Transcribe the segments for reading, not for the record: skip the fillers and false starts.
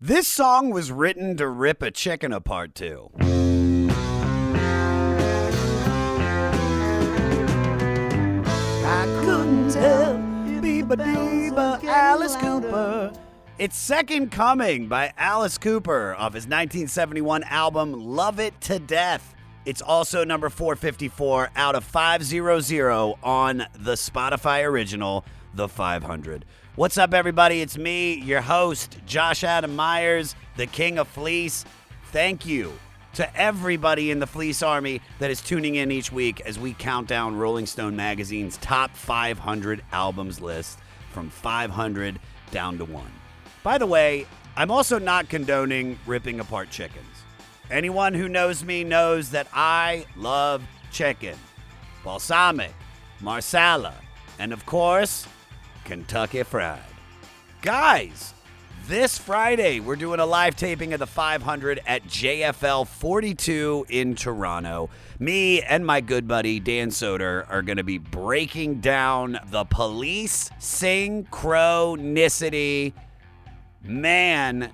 This song was written to rip a chicken apart too. I couldn't tell, Biba Alice Cooper. It's Second Coming by Alice Cooper off his 1971 album Love It to Death. It's also number 454 out of 500 on the Spotify original, The 500. What's up, everybody? It's me, your host, Josh Adam Myers, the King of Fleece. Thank you to everybody in the Fleece Army that is tuning in each week as we count down Rolling Stone Magazine's top 500 albums list from 500 down to 1. By the way, I'm also not condoning ripping apart chickens. Anyone who knows me knows that I love chicken, balsamic, marsala, and of course, Kentucky Fried. Guys, this Friday, we're doing a live taping of the 500 at JFL 42 in Toronto. Me and my good buddy Dan Soder are going to be breaking down the Police Synchronicity. Man,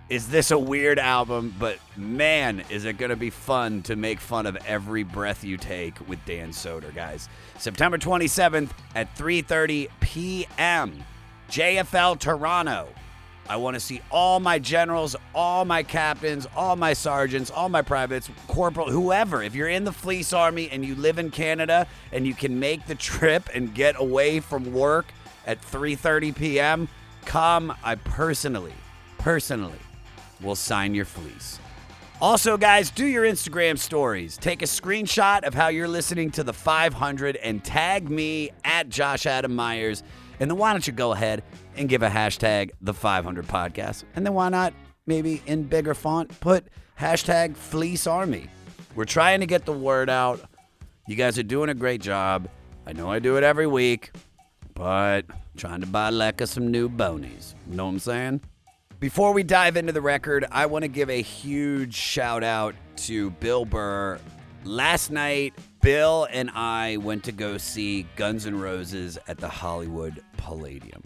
is this a weird album, but man, is it going to be fun to make fun of every breath you take with Dan Soder, guys. September 27th at 3:30 p.m. JFL Toronto. I want to see all my generals, all my captains, all my sergeants, all my privates, corporal, whoever. If you're in the Fleece Army and you live in Canada and you can make the trip and get away from work at 3:30 p.m., come. I personally will sign your fleece. Also, guys, do your Instagram stories. Take a screenshot of how you're listening to the 500 and tag me at Josh Adam Myers. And then why don't you go ahead and give a hashtag the 500 podcast. And then why not, maybe in bigger font, put hashtag Fleece Army. We're trying to get the word out. You guys are doing a great job. I know I do it every week, but trying to buy Lekka some new bonies. You know what I'm saying? Before we dive into the record, I want to give a huge shout out to Bill Burr. Last night, Bill and I went to go see Guns N' Roses at the Hollywood Palladium.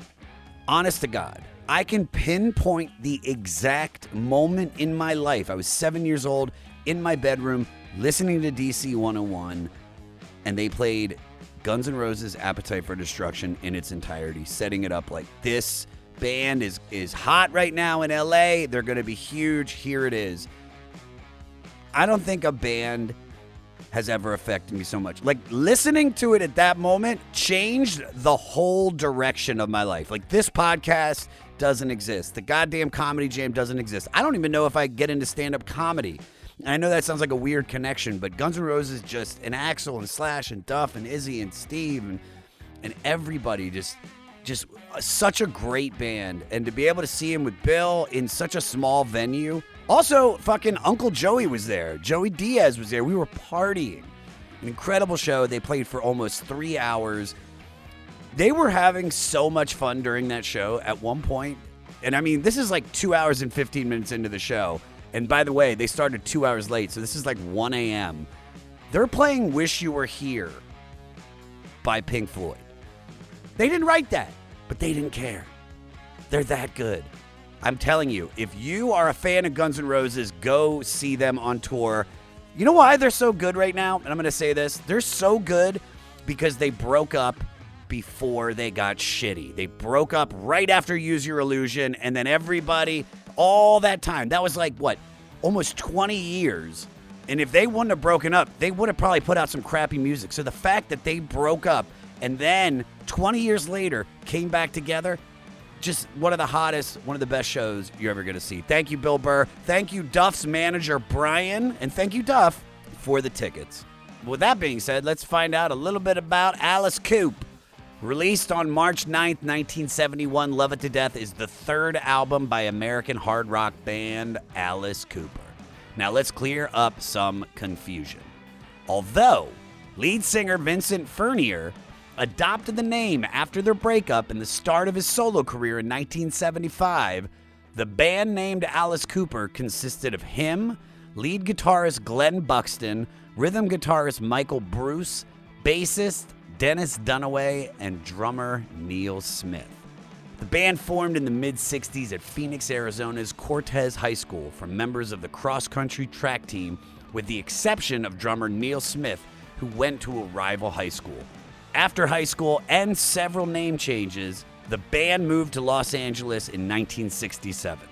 Honest to God, I can pinpoint the exact moment in my life. I was 7 years old in my bedroom listening to DC 101, and they played Guns N' Roses' Appetite for Destruction in its entirety, setting it up like this band is hot right now in LA. They're going to be huge. Here it is. I don't think a band has ever affected me so much. Like, listening to it at that moment changed the whole direction of my life. Like, this podcast doesn't exist. The goddamn Comedy Jam doesn't exist. I don't even know if I get into stand-up comedy. And I know that sounds like a weird connection, but Guns N' Roses just, and Axl and Slash and Duff and Izzy and Steve and everybody just such a great band. And to be able to see him with Bill in such a small venue. Also, fucking Uncle Joey was there. Joey Diaz was there. We were partying. An incredible show. They played for almost 3 hours. They were having so much fun during that show at one point. And I mean, this is like 2 hours and 15 minutes into the show. And by the way, they started 2 hours late. So this is like 1 a.m. They're playing Wish You Were Here by Pink Floyd. They didn't write that, but they didn't care. They're that good. I'm telling you, if you are a fan of Guns N' Roses, go see them on tour. You know why they're so good right now? And I'm going to say this. They're so good because they broke up before they got shitty. They broke up right after Use Your Illusion, and then everybody, all that time, that was like, what, almost 20 years. And if they wouldn't have broken up, they would have probably put out some crappy music. So the fact that they broke up and then 20 years later came back together, just one of the hottest, one of the best shows you're ever going to see. Thank you, Bill Burr. Thank you, Duff's manager, Brian. And thank you, Duff, for the tickets. With that being said, let's find out a little bit about Alice Cooper. Released on March 9th, 1971, Love It to Death is the third album by American hard rock band Alice Cooper. Now let's clear up some confusion. Although lead singer Vincent Furnier adopted the name after their breakup and the start of his solo career in 1975, the band named Alice Cooper consisted of him, lead guitarist Glenn Buxton, rhythm guitarist Michael Bruce, bassist Dennis Dunaway, and drummer Neil Smith. The band formed in the mid-'60s at Phoenix, Arizona's Cortez High School from members of the cross-country track team, with the exception of drummer Neil Smith, who went to a rival high school. After high school and several name changes, the band moved to Los Angeles in 1967.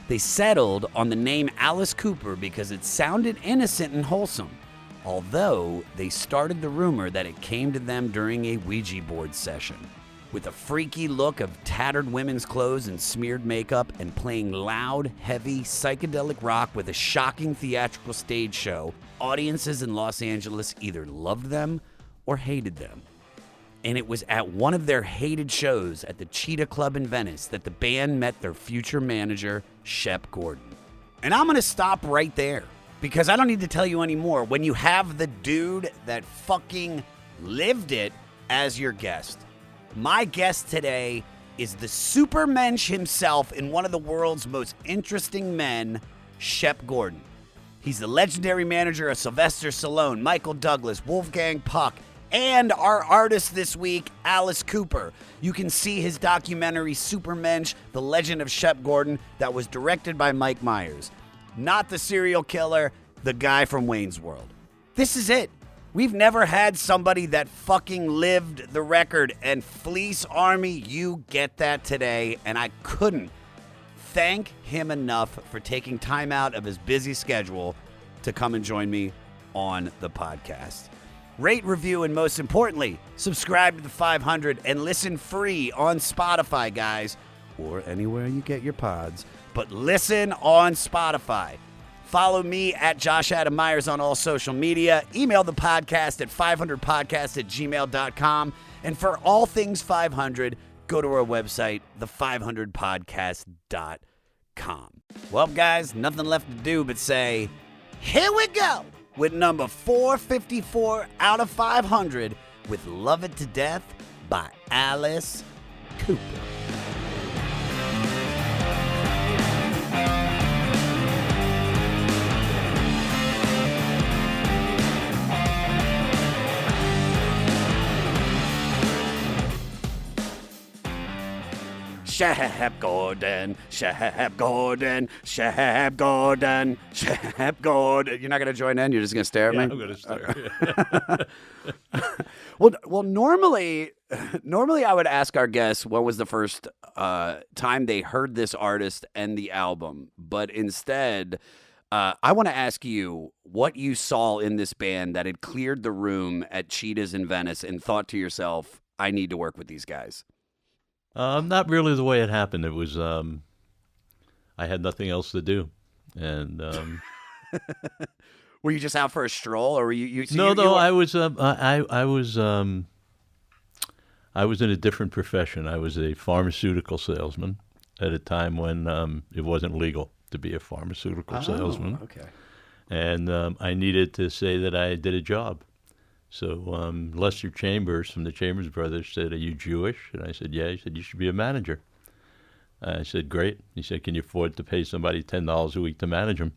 They settled on the name Alice Cooper because it sounded innocent and wholesome, although they started the rumor that it came to them during a Ouija board session. With a freaky look of tattered women's clothes and smeared makeup and playing loud, heavy, psychedelic rock with a shocking theatrical stage show, audiences in Los Angeles either loved them or hated them. And it was at one of their hated shows at the Cheetah Club in Venice that the band met their future manager, Shep Gordon. And I'm going to stop right there because I don't need to tell you anymore when you have the dude that fucking lived it as your guest. My guest today is the supermensch himself and one of the world's most interesting men, Shep Gordon. He's the legendary manager of Sylvester Stallone, Michael Douglas, Wolfgang Puck, and our artist this week, Alice Cooper. You can see his documentary, Supermensch, The Legend of Shep Gordon, that was directed by Mike Myers. Not the serial killer, the guy from Wayne's World. This is it. We've never had somebody that fucking lived the record, and Fleece Army, you get that today, and I couldn't thank him enough for taking time out of his busy schedule to come and join me on the podcast. Rate, review, and most importantly, subscribe to the 500 and listen free on Spotify, guys, or anywhere you get your pods, but listen on Spotify. Follow me at Josh Adam Myers on all social media. Email the podcast at 500podcast@gmail.com. And for all things 500, go to our website, the500podcast.com. Well, guys, nothing left to do but say, here we go with number 454 out of 500 with Love It to Death by Alice Cooper. Shep Gordon, Shep Gordon, Shep Gordon, Shep Gordon. You're not going to join in? You're just going to stare at me? I'm going to stare. Well, normally I would ask our guests what was the first time they heard this artist and the album. But instead, I want to ask you what you saw in this band that had cleared the room at Cheetahs in Venice and thought to yourself, I need to work with these guys. Not really the way it happened. It was I had nothing else to do, and were you just out for a stroll, or were you? No, I was I was in a different profession. I was a pharmaceutical salesman at a time when it wasn't legal to be a pharmaceutical salesman. Okay. And I needed to say that I did a job. So Lester Chambers from the Chambers Brothers said, "Are you Jewish?" And I said, "Yeah." He said, "You should be a manager." I said, "Great." He said, "Can you afford to pay somebody $10 a week to manage him?"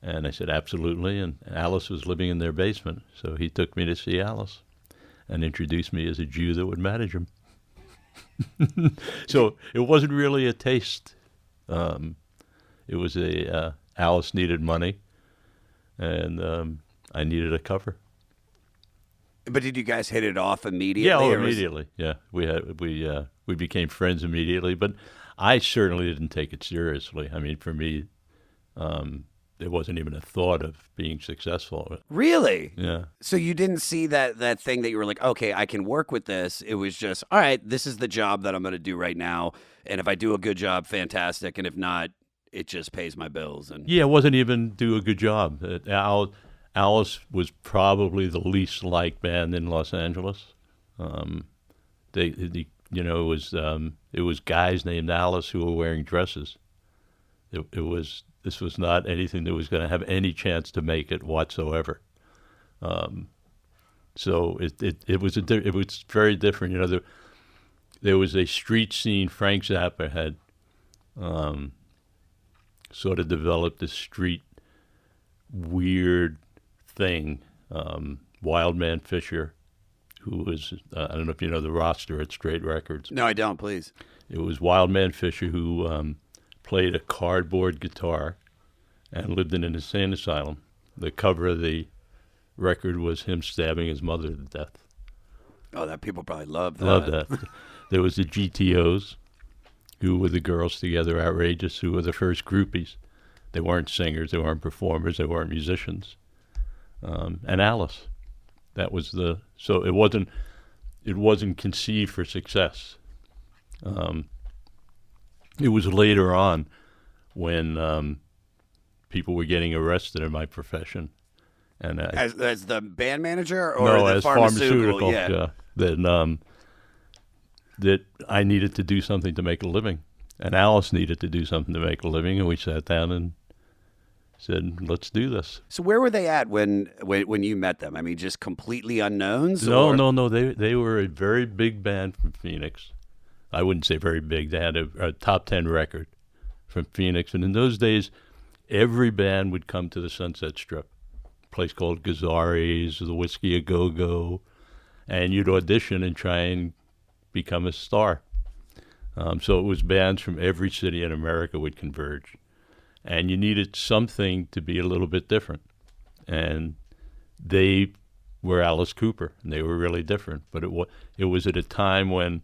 And I said, "Absolutely." And Alice was living in their basement. So he took me to see Alice and introduced me as a Jew that would manage him. So it wasn't really a taste. It was Alice needed money, and I needed a cover. But did you guys hit it off immediately? Yeah, immediately. Yeah, we became friends immediately. But I certainly didn't take it seriously. I mean, for me, there wasn't even a thought of being successful. Really? Yeah. So you didn't see that thing that you were like, okay, I can work with this. It was just, all right, this is the job that I'm going to do right now. And if I do a good job, fantastic. And if not, it just pays my bills. And yeah, it wasn't even do a good job. Alice was probably the least liked band in Los Angeles. It was guys named Alice who were wearing dresses. This was not anything that was going to have any chance to make it whatsoever. So it was very different. You know, there was a street scene. Frank Zappa had sort of developed this street weird thing. Wildman Fisher who was, I don't know if you know the roster at Straight Records. No, I don't, please. It was Wildman Fisher, who played a cardboard guitar and lived in an insane asylum. The cover of the record was him stabbing his mother to death. Oh, that people probably love that. Love that. There was the GTOs, who were the girls together, outrageous, who were the first groupies. They weren't singers, they weren't performers, they weren't musicians. And Alice. That was so it wasn't conceived for success. It was later on when people were getting arrested in my profession. And as the band manager or no, the as pharmaceutical? Yeah. That I needed to do something to make a living. And Alice needed to do something to make a living, and we sat down and said, let's do this. So where were they at when you met them? I mean, just completely unknowns? No. They were a very big band from Phoenix. I wouldn't say very big. They had a top 10 record from Phoenix. And in those days, every band would come to the Sunset Strip, a place called Gazzari's, the Whiskey A Go-Go, and you'd audition and try and become a star. So it was bands from every city in America would converge. And you needed something to be a little bit different. And they were Alice Cooper, and they were really different. But it was at a time when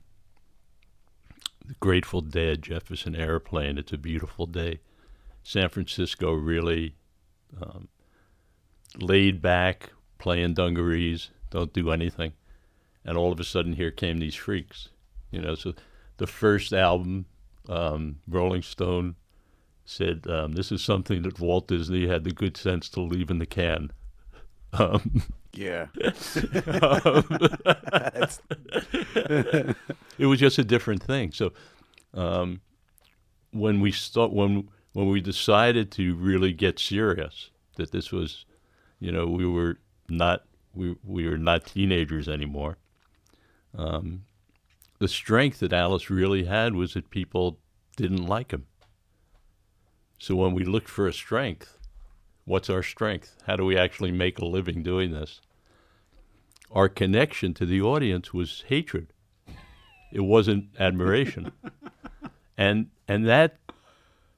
the Grateful Dead, Jefferson Airplane, It's a Beautiful Day, San Francisco really laid back, playing dungarees, don't do anything. And all of a sudden, here came these freaks. So the first album, Rolling Stone said, this is something that Walt Disney had the good sense to leave in the can. Yeah. It was just a different thing. So when we decided to really get serious, that this was, we were not teenagers anymore. The strength that Alice really had was that people didn't like him. So when we looked for a strength, what's our strength? How do we actually make a living doing this? Our connection to the audience was hatred. It wasn't admiration. And that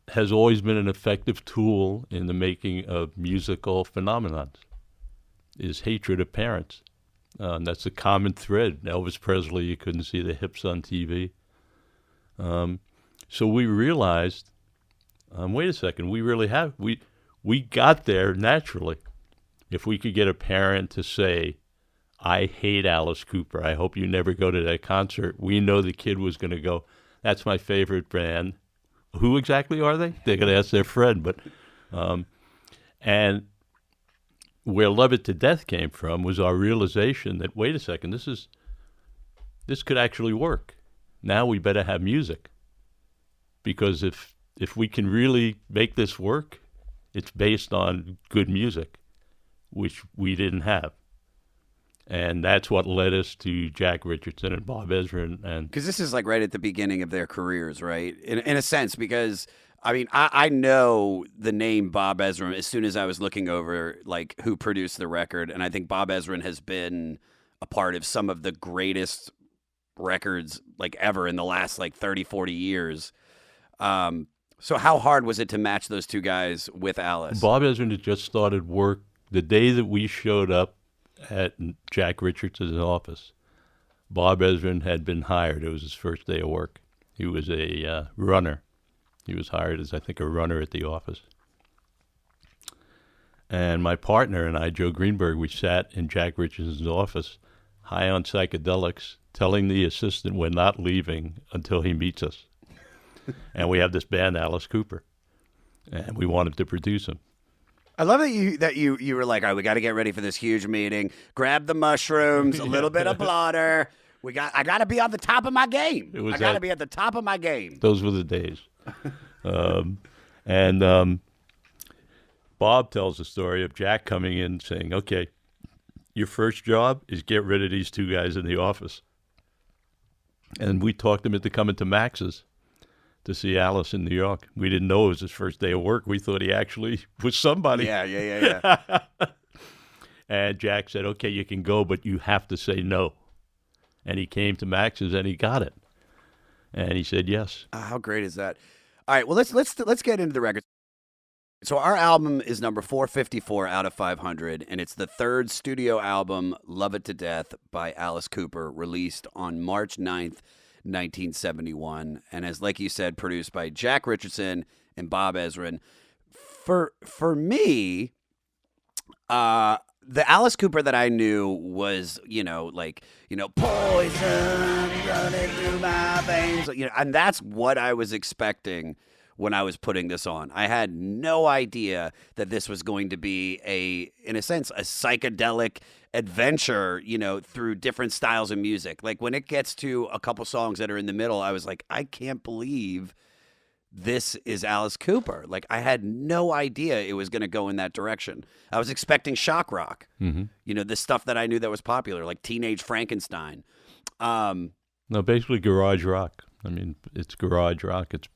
has always been an effective tool in the making of musical phenomenons, is hatred of parents. That's a common thread. Elvis Presley, you couldn't see the hips on TV. So we realized, wait a second, we got there naturally. If we could get a parent to say, I hate Alice Cooper, I hope you never go to that concert, we know the kid was going to go, that's my favorite band. Who exactly are they? They're going to ask their friend. But and where Love It to Death came from was our realization that, wait a second, this could actually work. Now we better have music. Because if we can really make this work, it's based on good music, which we didn't have. And that's what led us to Jack Richardson and Bob Ezrin. And because this is like right at the beginning of their careers, right? In a sense, because I mean, I know the name Bob Ezrin as soon as I was looking over like who produced the record, and I think Bob Ezrin has been a part of some of the greatest records like ever in the last like 30, 40 years. So how hard was it to match those two guys with Alice? Bob Ezrin had just started work the day that we showed up at Jack Richardson's office. Bob Ezrin had been hired. It was his first day of work. He was a runner. He was hired as, I think, a runner at the office. And my partner and I, Joe Greenberg, we sat in Jack Richardson's office, high on psychedelics, telling the assistant we're not leaving until he meets us. And we have this band, Alice Cooper, and we wanted to produce him. I love that you were like, all right, we got to get ready for this huge meeting. Grab the mushrooms, a little bit of blotter. I got to be on the top of my game. I got to be at the top of my game. Those were the days. Bob tells the story of Jack coming in saying, okay, your first job is get rid of these two guys in the office. And we talked him into coming to Max's to see Alice in New York. We didn't know it was his first day of work. We thought he actually was somebody. Yeah. And Jack said, okay, you can go, but you have to say no. And he came to Max's and he got it. And he said yes. How great is that? All right, well let's get into the records. So our album is number 454 out of 500, and it's the third studio album, Love It to Death, by Alice Cooper, released on March 9th, 1971, and as like you said, produced by Jack Richardson and Bob Ezrin. For me, the Alice Cooper that I knew was, poison running through my veins, and that's what I was expecting when I was putting this on. I had no idea that this was going to be in a sense, a psychedelic adventure, through different styles of music. Like when it gets to a couple songs that are in the middle, I was like, I can't believe this is Alice Cooper. Like I had no idea it was going to go in that direction. I was expecting shock rock, the stuff that I knew that was popular, like Teenage Frankenstein. No, basically garage rock. I mean, it's garage rock. It's,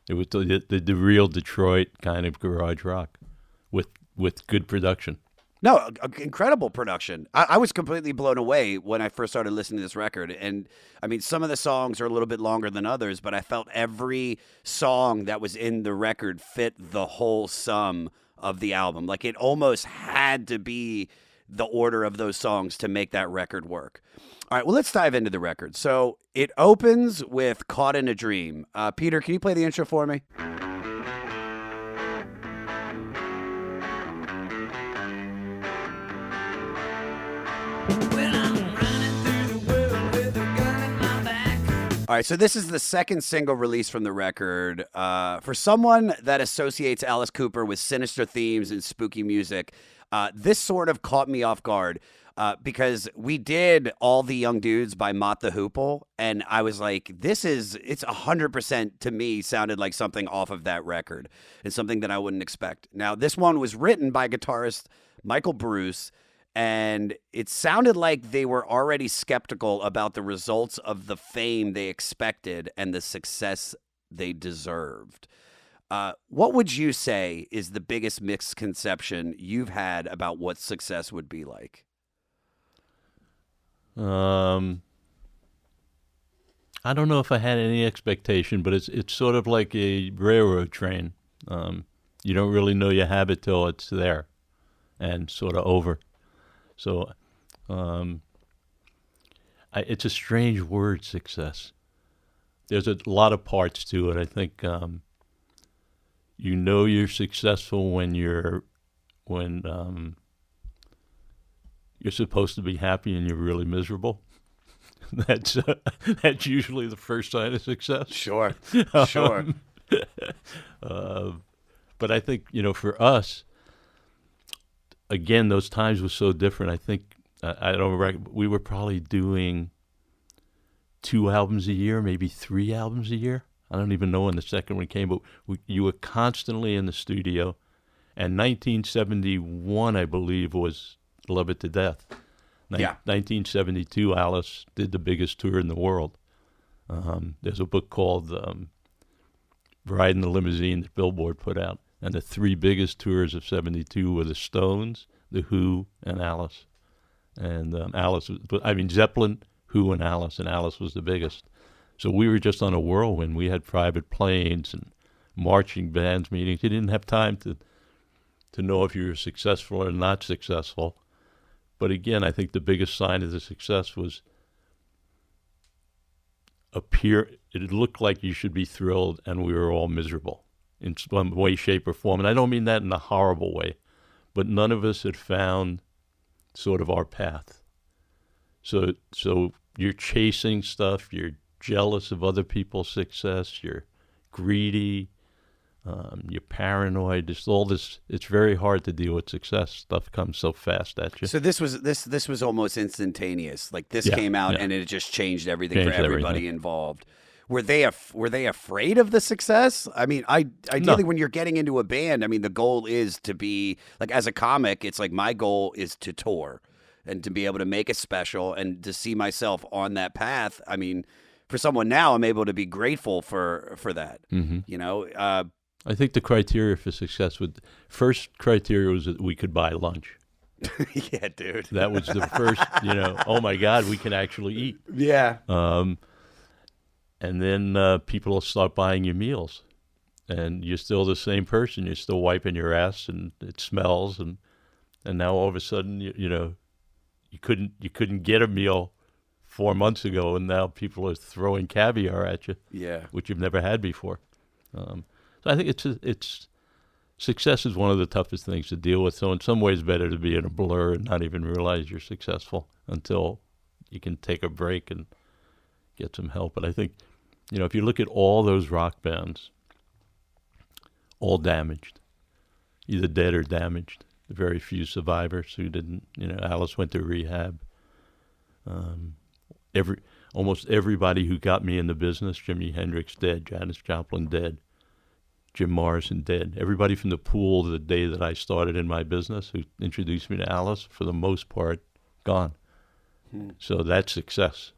it was the real Detroit kind of garage rock with good production. No, incredible production. I was completely blown away when I first started listening to this record. And I mean, some of the songs are a little bit longer than others, but I felt every song that was in the record fit the whole sum of the album. Like it almost had to be the order of those songs to make that record work. All right, well, let's dive into the record. So it opens with Caught in a Dream. Peter, can you play the intro for me? All right, so this is the second single released from the record. For someone that associates Alice Cooper with sinister themes and spooky music, this sort of caught me off guard because we did All the Young Dudes by Mott the Hoople, and I was like, it's 100% to me sounded like something off of that record. It's something that I wouldn't expect. Now, this one was written by guitarist Michael Bruce, and it sounded like they were already skeptical about the results of the fame they expected and the success they deserved. What would you say is the biggest misconception you've had about what success would be like? I don't know if I had any expectation, but it's sort of like a railroad train. You don't really know you have it till it's there and sort of over. So it's a strange word, success. There's a lot of parts to it. I think you're successful when you're supposed to be happy and you're really miserable. That's usually the first sign of success. Sure. But I think for us, again, those times were so different. I think we were probably doing 2 albums a year, maybe 3 albums a year. I don't even know when the second one came, but you were constantly in the studio. And 1971, I believe, was Love It to Death. 1972, Alice did the biggest tour in the world. There's a book called Ride in the Limousine that Billboard put out. And the 3 biggest tours of 72 were the Stones, the Who, and Alice. And Zeppelin, Who, and Alice was the biggest. So we were just on a whirlwind. We had private planes and marching bands meetings. You didn't have time to know if you were successful or not successful. But again, I think the biggest sign of the success was it looked like you should be thrilled, and we were all miserable in some way, shape, or form. And I don't mean that in a horrible way, but none of us had found sort of our path. So you're chasing stuff, you're jealous of other people's success, you're greedy, you're paranoid. Just all this. It's very hard to deal with success. Stuff comes so fast at you. So this was almost instantaneous. Like this came out and it just changed everything for everybody involved. Were they afraid of the success? I mean, ideally, when you're getting into a band, I mean, the goal is to be like, as a comic, it's like my goal is to tour and to be able to make a special and to see myself on that path. I mean, for someone now, I'm able to be grateful for that. I think the criteria for success first criteria was that we could buy lunch. Yeah, dude. That was the first, oh my God, we can actually eat. Yeah. And then people will start buying you meals, and you're still the same person. You're still wiping your ass, and it smells, and now all of a sudden, you couldn't get a meal 4 months ago, and now people are throwing caviar at you, Yeah. which you've never had before. So I think it's success is one of the toughest things to deal with. So in some ways, better to be in a blur and not even realize you're successful until you can take a break and get some help. But I think, if you look at all those rock bands, all damaged, either dead or damaged. Very few survivors who didn't. Alice went to rehab. Almost everybody who got me in the business, Jimi Hendrix dead, Janis Joplin dead, Jim Morrison dead. Everybody from the Pool the day that I started in my business who introduced me to Alice, for the most part, gone. So that's success.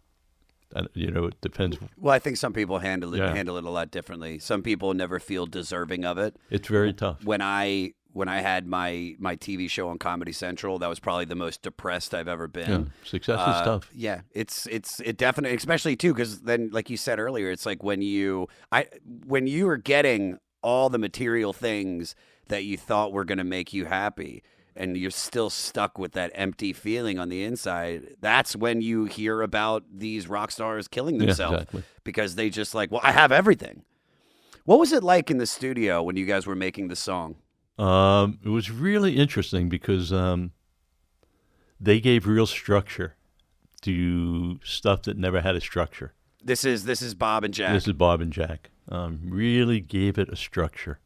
And, it depends. Well, I think some people handle it Yeah. a lot differently. Some people never feel deserving of it. It's very tough. When I had my TV show on Comedy Central, that was probably the most depressed I've ever been. Yeah. Success is tough. Yeah, it definitely, especially too, because then, like you said earlier, it's like when you are getting all the material things that you thought were going to make you happy, and you're still stuck with that empty feeling on the inside. That's when you hear about these rock stars killing themselves. Yeah, exactly. Because they just like, well, I have everything. What was it like in the studio when you guys were making the song? It was really interesting because they gave real structure to stuff that never had a structure. This is Bob and Jack. This is Bob and Jack. Really gave it a structure.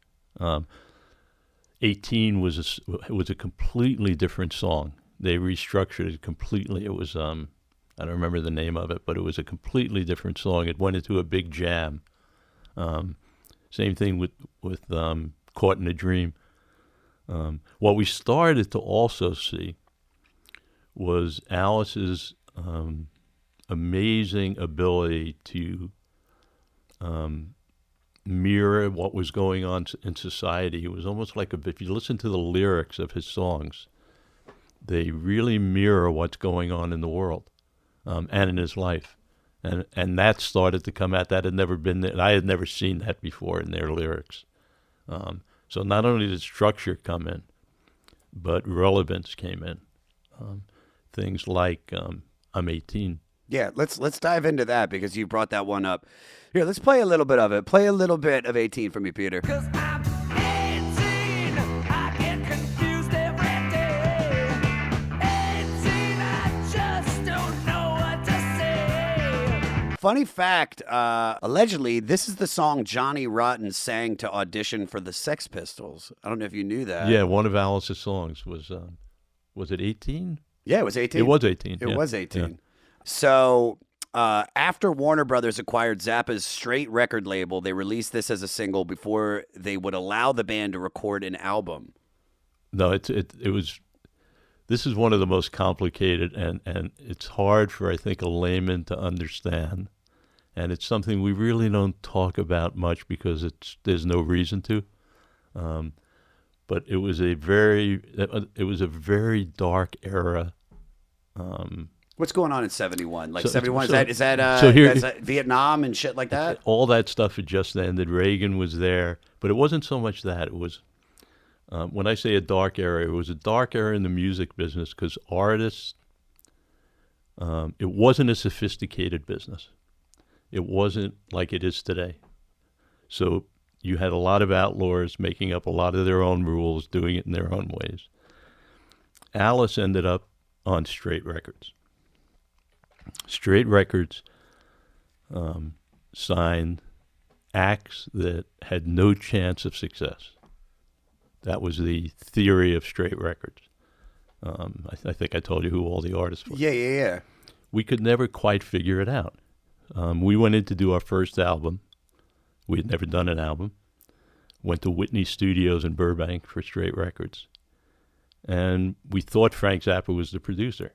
18 was a completely different song. They restructured it completely. It was I don't remember the name of it, but it was a completely different song. It went into a big jam. Same thing with Caught in a Dream. What we started to also see was Alice's amazing ability to mirror what was going on in society. It was almost like if you listen to the lyrics of his songs, they really mirror what's going on in the world and in his life. And that started to come out. That had never been there. I had never seen that before in their lyrics. So not only did structure come in, but relevance came in. Things like I'm 18. Yeah, let's dive into that because you brought that one up. Here, let's play a little bit of it. Play a little bit of 18 for me, Peter. 'Cause I'm 18, I get confused every day. 18, I just don't know what to say. Funny fact, allegedly, this is the song Johnny Rotten sang to audition for the Sex Pistols. I don't know if you knew that. Yeah, one of Alice's songs was it 18? Yeah, it was 18. It was 18. It yeah. was 18. Yeah. So after Warner Brothers acquired Zappa's straight record label, they released this as a single before they would allow the band to record an album. No, it was. This is one of the most complicated, and it's hard for, I think, a layman to understand, and it's something we really don't talk about much because there's no reason to. But it was a very dark era. What's going on in 71? Like So- 71, so- is that so here- is that Vietnam and shit like that? All that stuff had just ended. Reagan was there, but it wasn't so much that. It was, when I say a dark era, it was a dark era in the music business because artists, it wasn't a sophisticated business. It wasn't like it is today. So you had a lot of outlaws making up a lot of their own rules, doing it in their own ways. Alice ended up on Straight Records. Straight Records signed acts that had no chance of success. That was the theory of Straight Records. I think I told you who all the artists were. Yeah. We could never quite figure it out. We went in to do our first album. We had never done an album. Went to Whitney Studios in Burbank for Straight Records. And we thought Frank Zappa was the producer.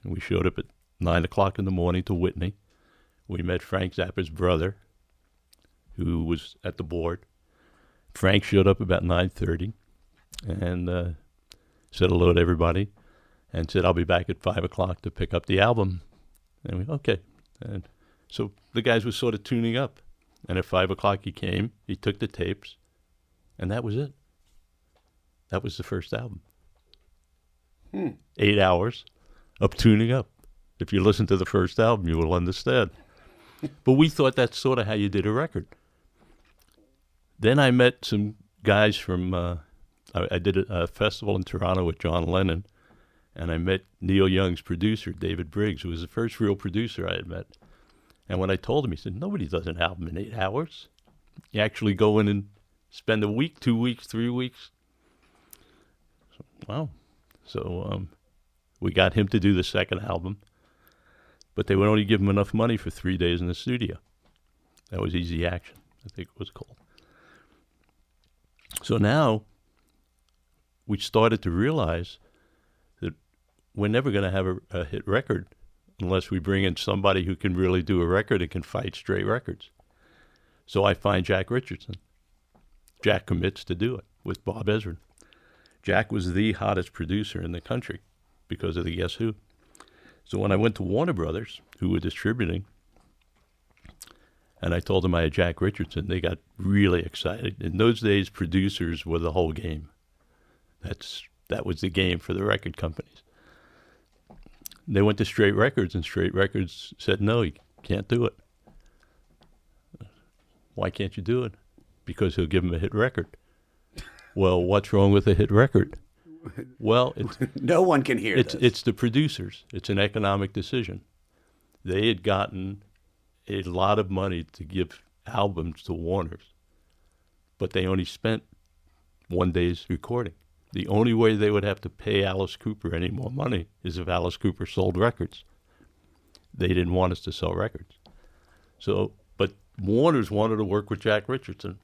And we showed up at 9 o'clock in the morning to Whitney. We met Frank Zappa's brother, who was at the board. Frank showed up about 9:30 and said hello to everybody. and said, I'll be back at 5 o'clock to pick up the album. And we, okay. And so the guys were sort of tuning up. And at 5 o'clock he came, he took the tapes, and that was it. That was the first album. 8 hours of tuning up. If you listen to the first album, you will understand. But we thought that's sort of how you did a record. Then I met some guys from, I did a festival in Toronto with John Lennon, and I met Neil Young's producer, David Briggs, who was the first real producer I had met. And when I told him, he said, nobody does an album in 8 hours. You actually go in and spend a week, 2 weeks, 3 weeks. So, wow. So we got him to do the second album, but they would only give him enough money for 3 days in the studio. That was Easy Action, I think it was called. So now we started to realize that we're never going to have a hit record unless we bring in somebody who can really do a record and can fight straight records. So I find Jack Richardson. Jack commits to do it with Bob Ezrin. Jack was the hottest producer in the country because of the Guess Who. So when I went to Warner Brothers, who were distributing, and I told them I had Jack Richardson, they got really excited. In those days, producers were the whole game. That was the game for the record companies. They went to Straight Records, and Straight Records said, no, you can't do it. Why can't you do it? Because he'll give them a hit record. Well, what's wrong with a hit record? Well, no one can hear this. It's the producers. It's an economic decision. They had gotten a lot of money to give albums to Warner's, but they only spent 1 day's recording. The only way they would have to pay Alice Cooper any more money is if Alice Cooper sold records. They didn't want us to sell records. So, but Warner's wanted to work with Jack Richardson.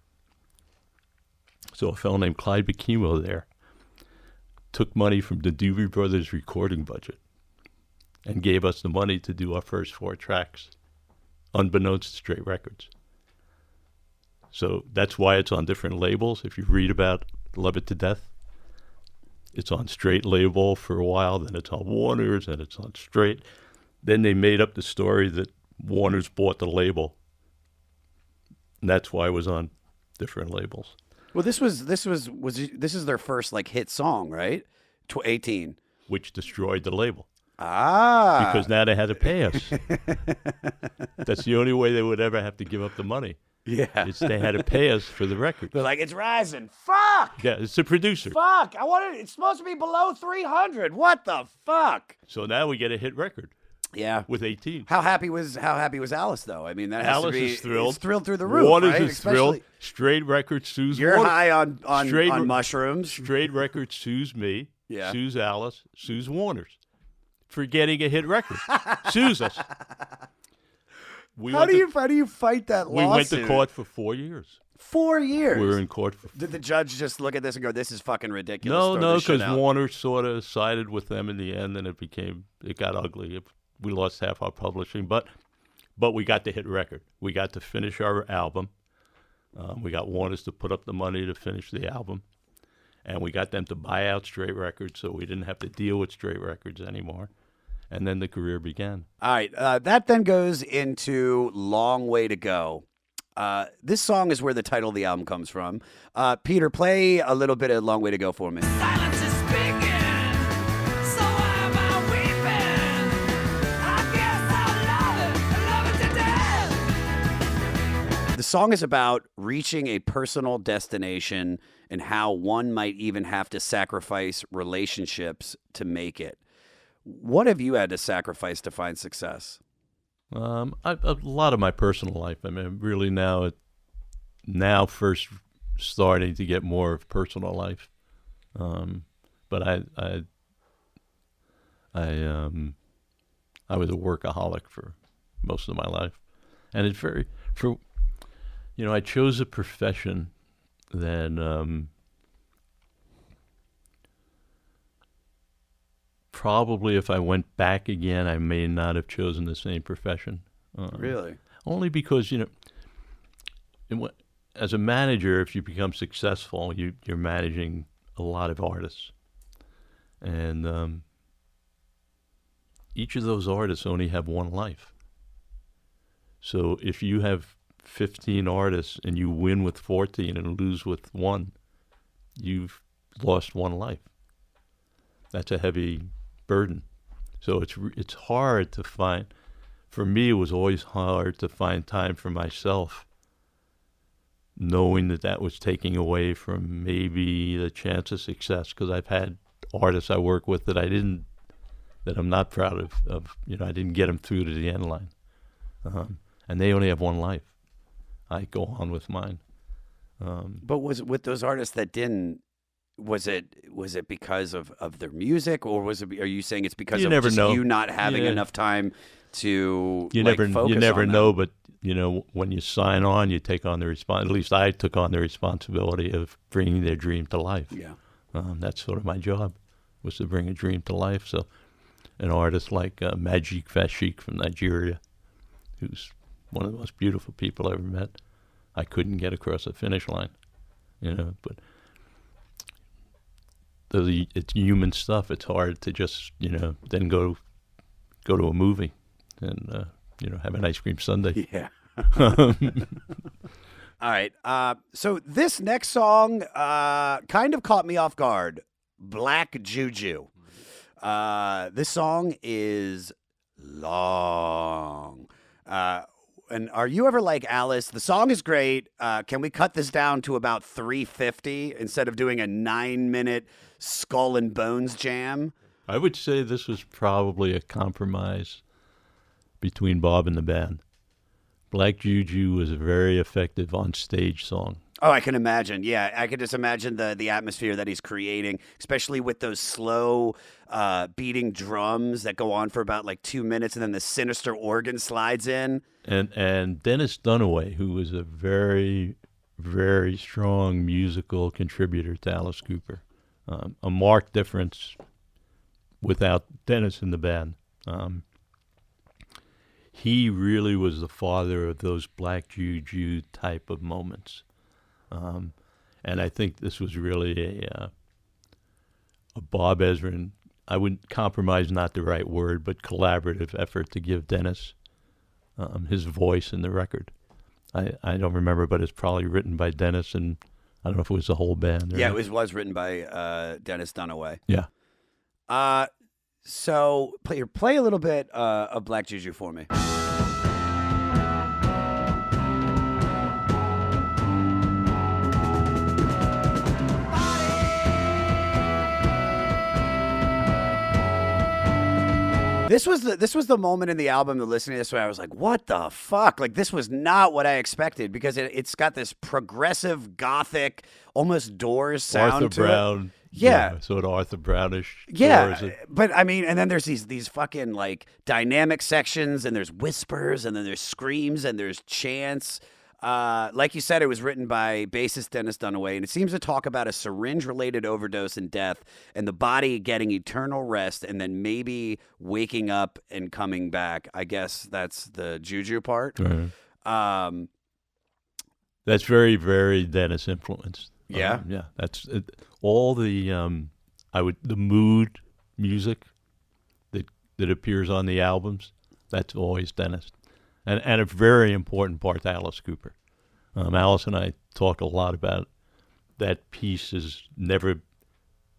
So a fellow named Clyde Bikimo there took money from the Doobie Brothers recording budget and gave us the money to do our first 4 tracks, unbeknownst to Straight Records. So that's why it's on different labels. If you read about Love It to Death, it's on Straight label for a while, then it's on Warner's, and it's on Straight. Then they made up the story that Warner's bought the label, and that's why it was on different labels. Well, this is their first like hit song, right? 18, Which destroyed the label. Ah, Because now they had to pay us. That's the only way they would ever have to give up the money. yeah. They had to pay us for the record. They're like, it's rising. Fuck. Yeah, it's the producer. Fuck. It's supposed to be below 300. What the fuck? So now we get a hit record Yeah. with 18. How happy was Alice though? I mean, that has Alice to be is thrilled. It's thrilled through the roof. Warner's right? is thrilled. Straight Records sues You're Warner. high on Straight- mushrooms. Straight Records sues me, Yeah. sues Alice, sues Warner's for getting a hit record. Sues us. How do you fight that We lawsuit? went to court for 4 years. 4 years. We were in court for Did the judge just look at this and go, "This is fucking ridiculous"? No, throw this shit because out? Warner sort of sided with them in the end, and it got ugly. We lost half our publishing, but we got the hit record. We got to finish our album. We got Warner's to put up the money to finish the album, and we got them to buy out Straight Records, so we didn't have to deal with Straight Records anymore. And then the career began. All right, that then goes into "Long Way to Go." This song is where the title of the album comes from. Peter, play a little bit of "Long Way to Go" for me. Silence is speaking, so why am I weeping? I guess I love it to death. The song is about reaching a personal destination and how one might even have to sacrifice relationships to make it. What have you had to sacrifice to find success? A lot of my personal life. I mean, really now first starting to get more of personal life. But I was a workaholic for most of my life, and it's I chose a profession that probably if I went back again, I may not have chosen the same profession. Really? Only because, as a manager, if you become successful, you're managing a lot of artists. And each of those artists only have one life. So if you have 15 artists and you win with 14 and lose with one, you've lost one life. That's a heavy burden. So it's hard to find. For me, it was always hard to find time for myself, knowing that that was taking away from maybe the chance of success. Because I've had artists I work with that I'm not proud of. I didn't get them through to the end line, and they only have one life. I go on with mine. But was it with those artists that didn't? Was it because of their music, or was it? Are you saying it's because You of never just know. you not having Yeah. enough time to You like, never focus you never on know, them? but when you sign on, you take on the at least I took on the responsibility of bringing their dream to life. Yeah. That's sort of my job, was to bring a dream to life. So an artist like Majik Fashik from Nigeria, who's one of the most beautiful people I ever met, I couldn't get across the finish line, but it's human stuff. It's hard to just, then go to a movie and, have an ice cream sundae. Yeah. All right. So this next song kind of caught me off guard. Black Juju. This song is long. And are you ever like Alice? The song is great. Can we cut this down to about 3:50 instead of doing a 9-minute skull and bones jam? I would say this was probably a compromise between Bob and the band. Black Juju was a very effective on-stage song. Oh, I can imagine. Yeah, I can just imagine the atmosphere that he's creating, especially with those slow beating drums that go on for about like 2 minutes, and then the sinister organ slides in. And Dennis Dunaway, who was a very, very strong musical contributor to Alice Cooper, a marked difference without Dennis in the band. He really was the father of those Black Juju type of moments. And I think this was really a Bob Ezrin, I wouldn't compromise, not the right word, but collaborative effort to give Dennis his voice in the record. I don't remember, but it's probably written by Dennis, and I don't know if it was the whole band. Yeah, it was written by Dennis Dunaway. Yeah. So play a little bit of Black Juju for me. This was the moment in the album, listening to this, where I was like, "What the fuck?" Like, this was not what I expected, because it's got this progressive, gothic, almost Doors sound Arthur to Brown. it. Yeah. Sort of Arthur Brownish. Yeah, Doors. but I mean, and then there's these fucking like dynamic sections, and there's whispers, and then there's screams, and there's chants. Like you said, it was written by bassist Dennis Dunaway, and it seems to talk about a syringe-related overdose and death, and the body getting eternal rest, and then maybe waking up and coming back. I guess that's the juju part. Right. That's very, very Dennis influenced. Yeah? Yeah. That's it. All the the mood music that appears on the albums. That's always Dennis. And a very important part to Alice Cooper. Alice and I talk a lot about that piece has never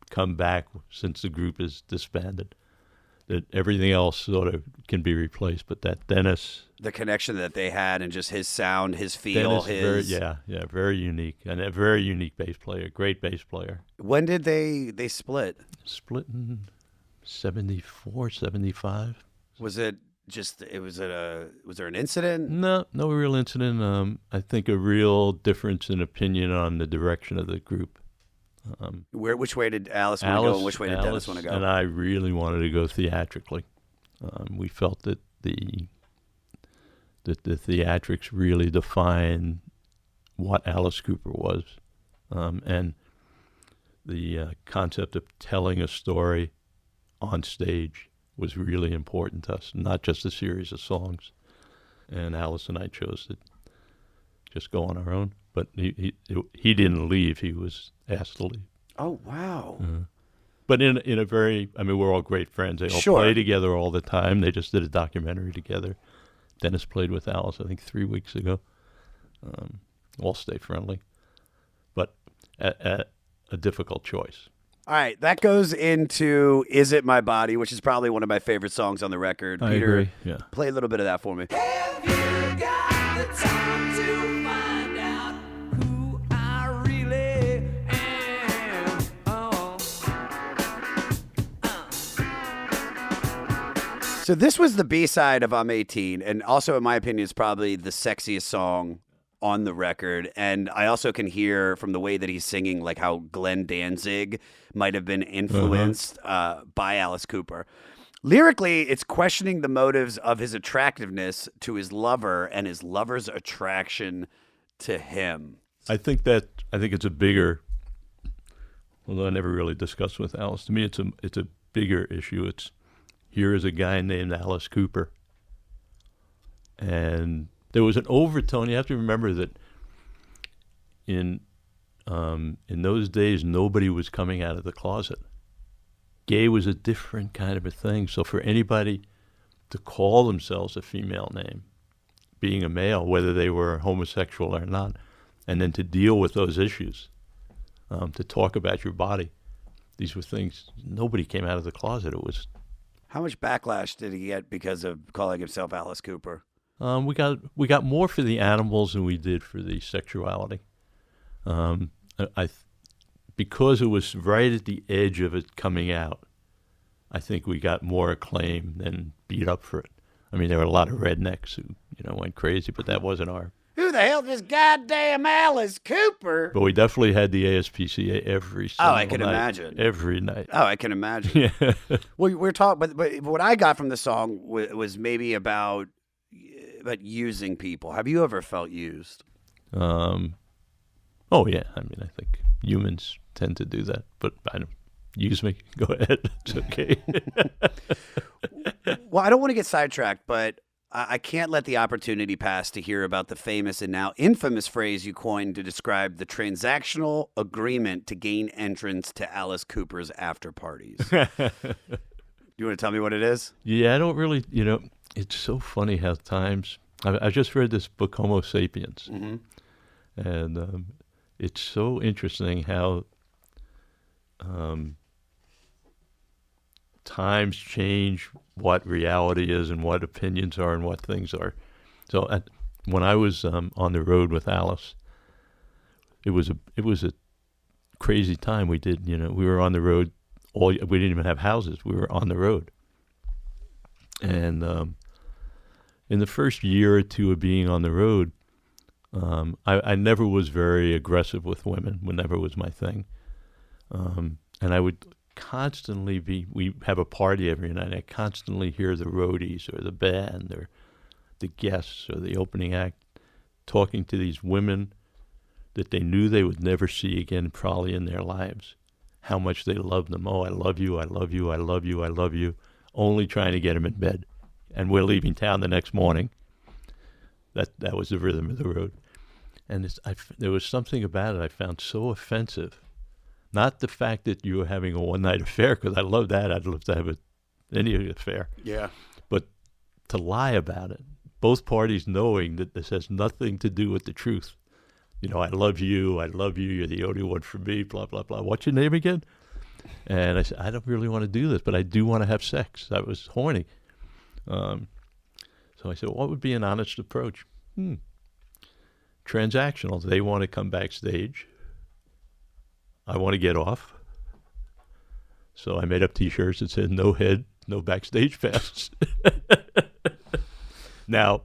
come back since the group is disbanded. That everything else sort of can be replaced, but that Dennis... The connection that they had, and just his sound, his feel, Dennis, very unique, and a very unique bass player, great bass player. When did they split? Split in 74, 75. Was it just, was there an incident? No real incident. I think a real difference in opinion on the direction of the group. Which way did Alice want to go, and which way did Dennis want to go? And I really wanted to go theatrically. We felt that the theatrics really define what Alice Cooper was, and the concept of telling a story on stage was really important to us, not just a series of songs. And Alice and I chose to just go on our own. But he didn't leave. He was asked to leave. Oh, wow. But in a very, I mean, we're all great friends. They all Sure. play together all the time. They just did a documentary together. Dennis played with Alice, I think, 3 weeks ago. All stay friendly, but a difficult choice. All right, that goes into "Is It My Body," which is probably one of my favorite songs on the record. I Peter, agree, yeah. play a little bit of that for me. Have you got the time to find out who I really am? Oh. So this was the B-side of "I'm 18," and also, in my opinion, is probably the sexiest song on the record. And I also can hear from the way that he's singing, like how Glenn Danzig might have been influenced by Alice Cooper. Lyrically, it's questioning the motives of his attractiveness to his lover and his lover's attraction to him. I think it's a bigger, although I never really discussed with Alice. To me, it's a bigger issue. It's, here is a guy named Alice Cooper, and there was an overtone. You have to remember that in those days, nobody was coming out of the closet. Gay was a different kind of a thing. So for anybody to call themselves a female name, being a male, whether they were homosexual or not, and then to deal with those issues, to talk about your body, these were things, nobody came out of the closet. It was... How much backlash did he get because of calling himself Alice Cooper? We got more for the animals than we did for the sexuality. Because it was right at the edge of it coming out, I think we got more acclaim than beat up for it. I mean, there were a lot of rednecks who went crazy, but that wasn't our. Who the hell is this goddamn Alice Cooper? But we definitely had the ASPCA every single night. I can imagine. Every night. Oh, I can imagine. Yeah. Well, we're talking, but what I got from the song was maybe about using people. Have you ever felt used? Oh yeah. I mean, I think humans tend to do that, but I don't use me. Go ahead. It's okay. Well, I don't want to get sidetracked, but I can't let the opportunity pass to hear about the famous and now infamous phrase you coined to describe the transactional agreement to gain entrance to Alice Cooper's after parties. You want to tell me what it is? Yeah, I don't really, it's so funny how times, I just read this book, Homo Sapiens, and it's so interesting how times change what reality is and what opinions are and what things are. So when I was on the road with Alice, it was a crazy time. We did, we were on the road. We didn't even have houses. We were on the road. And in the first year or two of being on the road, I never was very aggressive with women. Never was my thing. And I would constantly we have a party every night. I constantly hear the roadies or the band or the guests or the opening act talking to these women that they knew they would never see again probably in their lives. How much they loved them. Oh, I love you, I love you, I love you, I love you. Only trying to get them in bed. And we're leaving town the next morning. That was the rhythm of the road. And there was something about it I found so offensive. Not the fact that you were having a one-night affair, because I love that. I'd love to have any affair. Yeah. But to lie about it, both parties knowing that this has nothing to do with the truth. I love you, you're the only one for me, blah, blah, blah. What's your name again? And I said, I don't really want to do this, but I do want to have sex. I was horny. So I said, what would be an honest approach? Transactional. They want to come backstage. I want to get off. So I made up T-shirts that said, no head, no backstage pass. Now,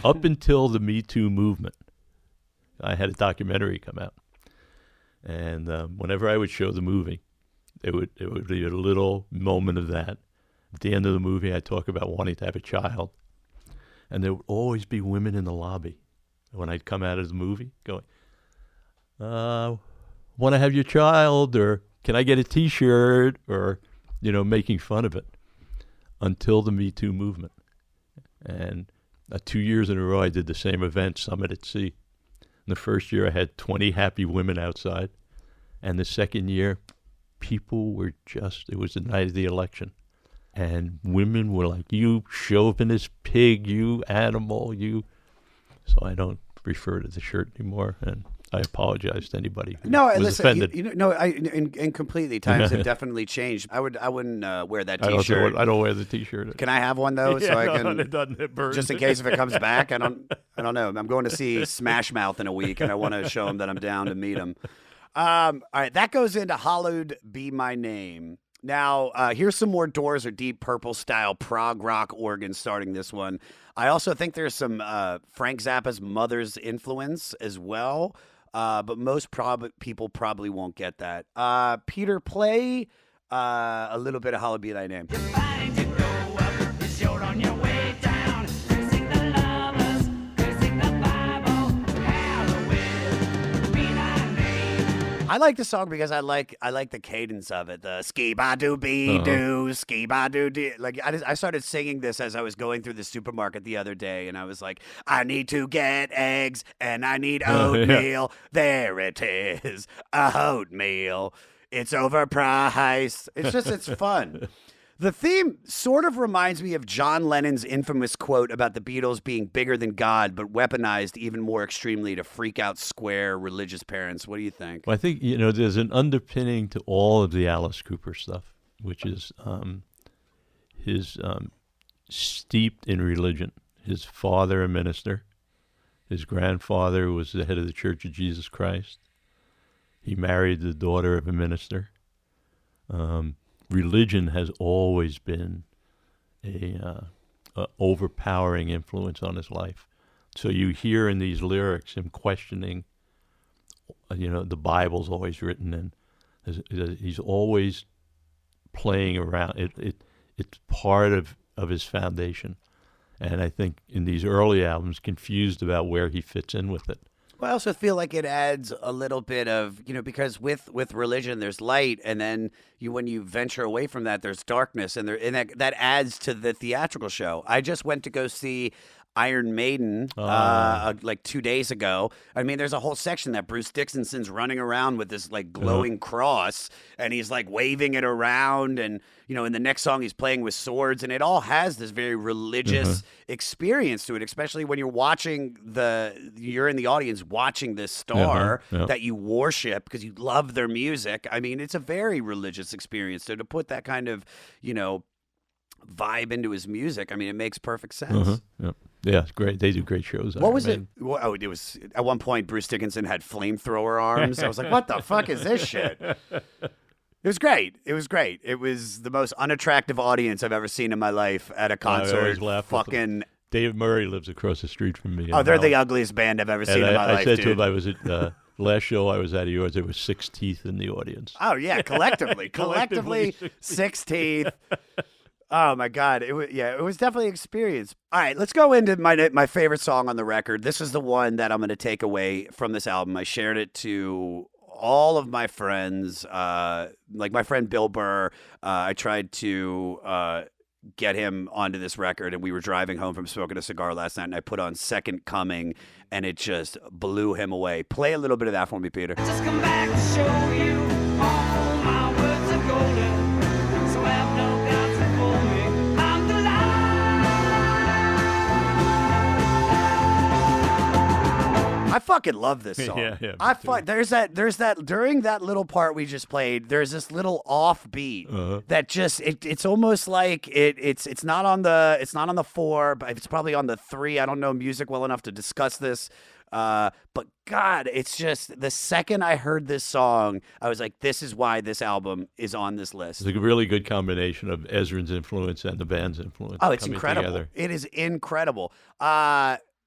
up until the Me Too movement, I had a documentary come out. And whenever I would show the movie, it would be a little moment of that. At the end of the movie, I'd talk about wanting to have a child. And there would always be women in the lobby when I'd come out of the movie going, want to have your child, or can I get a T-shirt, or, making fun of it, until the Me Too movement. And 2 years in a row, I did the same event, Summit at Sea. In the first year, I had 20 happy women outside. And the second year, people were it was the night of the election. And women were like, you chauvinist pig, you animal, you. So I don't refer to the shirt anymore, and I apologize to anybody who was offended. And completely. Times have definitely changed. I wouldn't wear that T-shirt. I don't wear the T-shirt. Can I have one though, so I can? It doesn't. It burns. Just in case if it comes back. I don't know. I'm going to see Smash Mouth in a week, and I want to show him that I'm down to meet him. All right, that goes into "Hallowed Be My Name." Now, here's some more Doors or Deep Purple style prog rock organs starting this one. I also think there's some Frank Zappa's Mother's influence as well, but most people probably won't get that. Peter, play a little bit of "Hallowed Be Thy Name." You find you go up, you short on your way down. Cursing the lovers, cursing the Bible. Hallowed be thy name. I like the song because I like the cadence of it. The ski ba doo be doo, ski ba doo dee. Like I started singing this as I was going through the supermarket the other day, and I was like, I need to get eggs and I need oatmeal. There it is, oatmeal. It's overpriced. It's fun. The theme sort of reminds me of John Lennon's infamous quote about the Beatles being bigger than God, but weaponized even more extremely to freak out square religious parents. What do you think? Well, I think, there's an underpinning to all of the Alice Cooper stuff, which is his steeped in religion. His father, a minister. His grandfather was the head of the Church of Jesus Christ. He married the daughter of a minister. Religion has always been a overpowering influence on his life. So you hear in these lyrics him questioning, the Bible's always written, and he's always playing around. It's part of his foundation. And I think in these early albums, confused about where he fits in with it. Well, I also feel like it adds a little bit of, because with religion there's light, and then when you venture away from that, there's darkness, and that adds to the theatrical show. I just went to go see Iron Maiden like 2 days ago. I mean, there's a whole section that Bruce Dickinson's running around with this like glowing cross, and he's like waving it around, and in the next song he's playing with swords, and it all has this very religious experience to it, especially when you're in the audience watching this star that you worship because you love their music. I mean, it's a very religious experience. So to put that kind of, vibe into his music, I mean, it makes perfect sense. Yeah, it's great. They do great shows. What was it? Oh, it was at one point Bruce Dickinson had flamethrower arms. I was like, what the fuck is this shit? It was great. It was great. It was the most unattractive audience I've ever seen in my life at a concert. I always laugh. Fucking Dave Murray lives across the street from me. Oh, they're the ugliest band I've ever seen in my life, I said dude. to him, I was at last show I was at of yours, there were 6 teeth in the audience. Oh, yeah, collectively 6 teeth. Oh my God! It was definitely an experience. All right, let's go into my favorite song on the record. This is the one that I'm going to take away from this album. I shared it to all of my friends, like my friend Bill Burr. I tried to get him onto this record, and we were driving home from smoking a cigar last night, and I put on Second Coming, and it just blew him away. Play a little bit of that for me, Peter. Just come back to show you all my words are golden. So have no doubts before me. I'm the I fucking love this song. Yeah. There's that during that little part we just played. There's this little offbeat that just it's almost like it's not on the 4, but it's probably on the 3. I don't know music well enough to discuss this. But God, it's just the second I heard this song, I was like, this is why this album is on this list. It's a really good combination of Ezrin's influence and the band's influence. Oh, it's coming incredible. Together. It is incredible.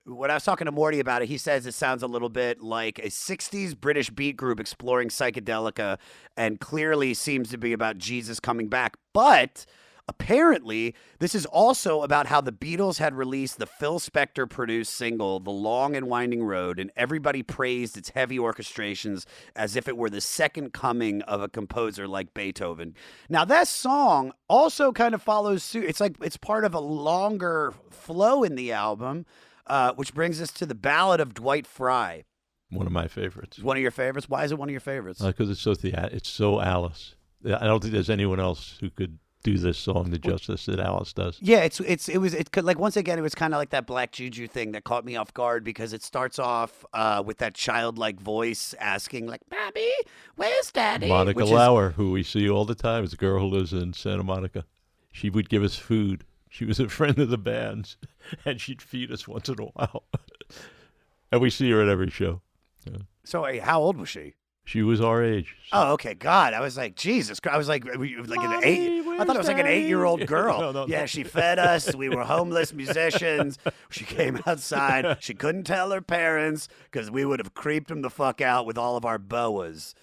When I was talking to Morty about it, he says it sounds a little bit like a 60s British beat group exploring psychedelica, and clearly seems to be about Jesus coming back. But apparently, this is also about how the Beatles had released the Phil Spector-produced single, The Long and Winding Road, and everybody praised its heavy orchestrations as if it were the second coming of a composer like Beethoven. Now, that song also kind of follows suit. It's like it's part of a longer flow in the album, which brings us to the Ballad of Dwight Fry. One of my favorites. One of your favorites? Why is it one of your favorites? Because it's so Alice. I don't think there's anyone else who could do this song the justice that Alice does. Yeah, it could, like, once again, it was kind of like that Black Juju thing that caught me off guard because it starts off with that childlike voice asking, like, Bobby, where's Daddy? Monica Which is- Lauer, who we see all the time, is a girl who lives in Santa Monica. She would give us food. She was a friend of the band's, and she'd feed us once in a while. And we see her at every show. Yeah. So wait, how old was she? She was our age. Oh, okay. God, I was like, Jesus Christ. I was like, Mommy, I thought it was like an where's 8-year-old girl. No. Yeah, she fed us. We were homeless musicians. She came outside. She couldn't tell her parents because we would have creeped them the fuck out with all of our boas.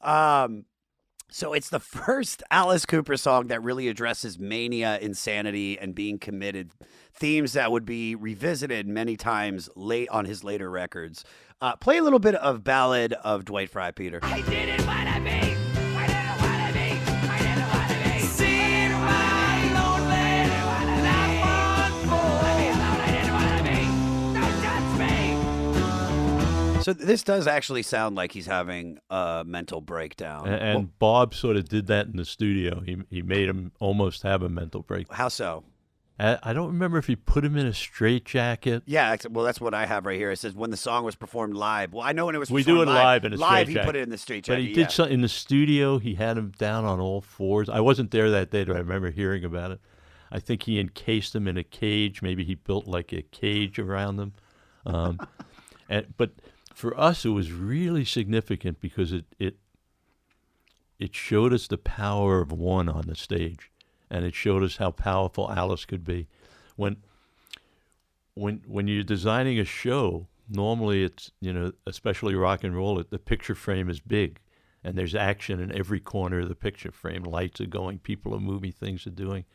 So it's the first Alice Cooper song that really addresses mania, insanity, and being committed, themes that would be revisited many times late on his later records. Play a little bit of Ballad of Dwight Fry, Peter. I didn't wanna be. I didn't wanna be. I didn't wanna be. See my lonely. Not one more. Let me alone. I didn't wanna be. Don't touch me. So this does actually sound like he's having a mental breakdown. And Bob sort of did that in the studio. He made him almost have a mental break. How so? I don't remember if he put him in a straitjacket. Yeah, well, that's what I have right here. It says when the song was performed live. Well, I know when it was We performed do it live in a live, he straitjacket. put it in the street But he did something in the studio. He had him down on all fours. I wasn't there that day, but I remember hearing about it. I think he encased him in a cage. Maybe he built like a cage around them. But for us, it was really significant because it showed us the power of one on the stage, and it showed us how powerful Alice could be. When you're designing a show, normally it's, especially rock and roll, the picture frame is big, and there's action in every corner of the picture frame. Lights are going, people are moving, things are doing.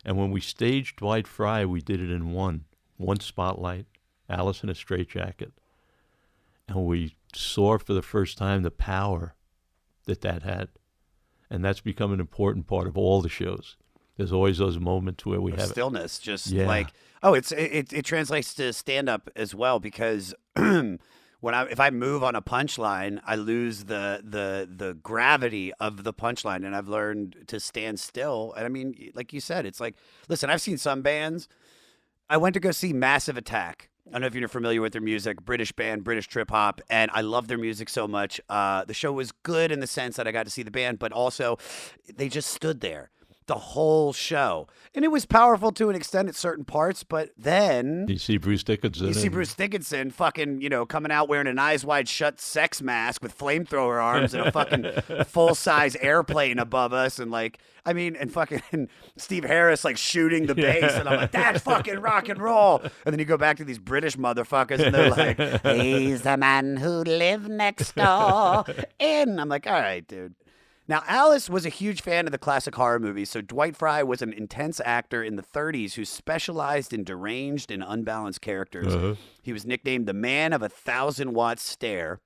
And when we staged Dwight Fry, we did it in one spotlight, Alice in a straitjacket. And we saw for the first time the power that had. And that's become an important part of all the shows. There's always those moments where we have stillness, just Yeah. like it translates to stand up as well because if I move on a punchline, I lose the gravity of the punchline, and I've learned to stand still. And I mean, like you said, it's like, listen, I've seen some bands. I went to go see Massive Attack. I don't know if you're familiar with their music, British band, British trip hop, and I love their music so much. The show was good in the sense that I got to see the band, but also they just stood there the whole show. And it was powerful to an extent at certain parts, but then You see Bruce Dickinson. you see Bruce Dickinson fucking, coming out wearing an eyes wide shut sex mask with flamethrower arms and a fucking full-size airplane above us. And and fucking Steve Harris shooting the bass. And I'm like, that's fucking rock and roll. And then you go back to these British motherfuckers and they're like, he's the man who lived next door. And I'm like, all right, dude. Now, Alice was a huge fan of the classic horror movies, so Dwight Fry was an intense actor in the 30s who specialized in deranged and unbalanced characters. Uh-huh. He was nicknamed the Man of 1,000-Watt Stare.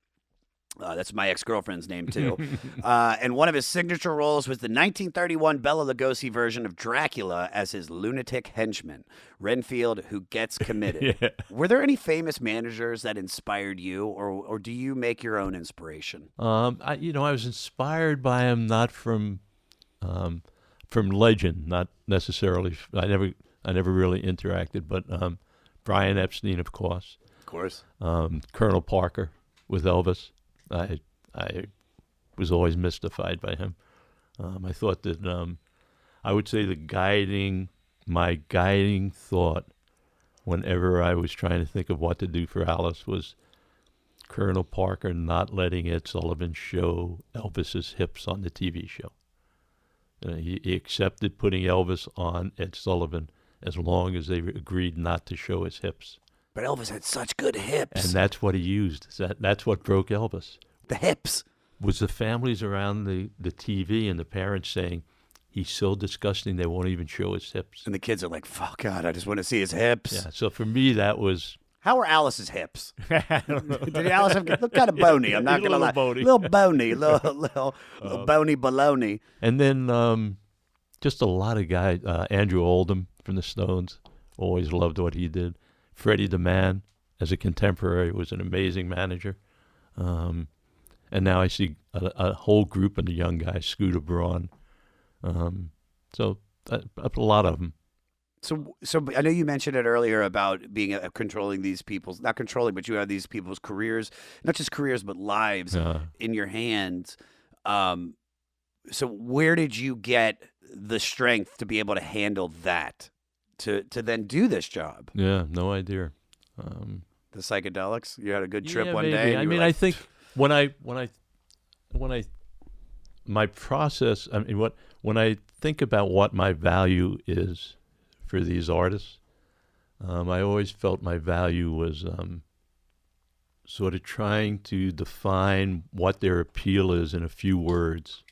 That's my ex-girlfriend's name, too. And one of his signature roles was the 1931 Bela Lugosi version of Dracula as his lunatic henchman, Renfield, who gets committed. Yeah. Were there any famous managers that inspired you, or do you make your own inspiration? I was inspired by him not from legend, not necessarily. I never really interacted, but Brian Epstein, of course. Of course. Colonel Parker with Elvis. I was always mystified by him. I thought that I would say my guiding thought whenever I was trying to think of what to do for Alice was Colonel Parker not letting Ed Sullivan show Elvis's hips on the TV show. He accepted putting Elvis on Ed Sullivan as long as they agreed not to show his hips. But Elvis had such good hips. And that's what he used. That's what broke Elvis. The hips. Was the families around the TV and the parents saying, he's so disgusting they won't even show his hips. And the kids are like, fuck God, I just want to see his hips. Yeah, so for me, that was... How are Alice's hips? Did Alice look kind of bony? I'm not going to lie. Bony. Little bony. Little bony baloney. And then just a lot of guys. Andrew Oldham from the Stones, always loved what he did. Freddie the Man, as a contemporary, was an amazing manager. And now I see a whole group of the young guys, Scooter Braun. So a lot of them. So I know you mentioned it earlier about being controlling these people's, not controlling, but you have these people's careers, not just careers, but lives in your hands. So where did you get the strength to be able to handle that, to then do this job? Yeah, no idea. The psychedelics? You had a good trip yeah, one maybe. day? I mean, I think when I my process. I mean, when I think about what my value is for these artists, I always felt my value was sort of trying to define what their appeal is in a few words,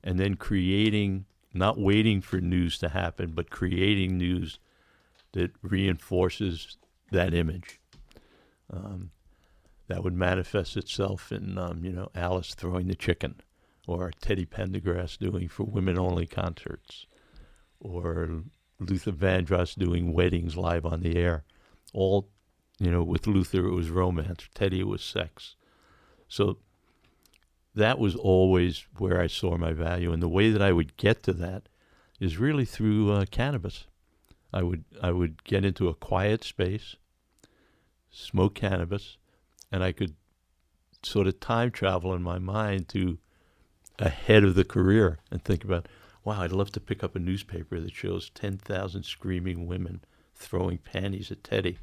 and then creating, not waiting for news to happen, but creating news that reinforces that image. That would manifest itself in, Alice throwing the chicken, or Teddy Pendergrass doing for women-only concerts, or Luther Vandross doing weddings live on the air. All, with Luther it was romance, Teddy it was sex. So that was always where I saw my value, and the way that I would get to that is really through cannabis. I would get into a quiet space, smoke cannabis, and I could sort of time travel in my mind to ahead of the career and think about, wow, I'd love to pick up a newspaper that shows 10,000 screaming women throwing panties at Teddy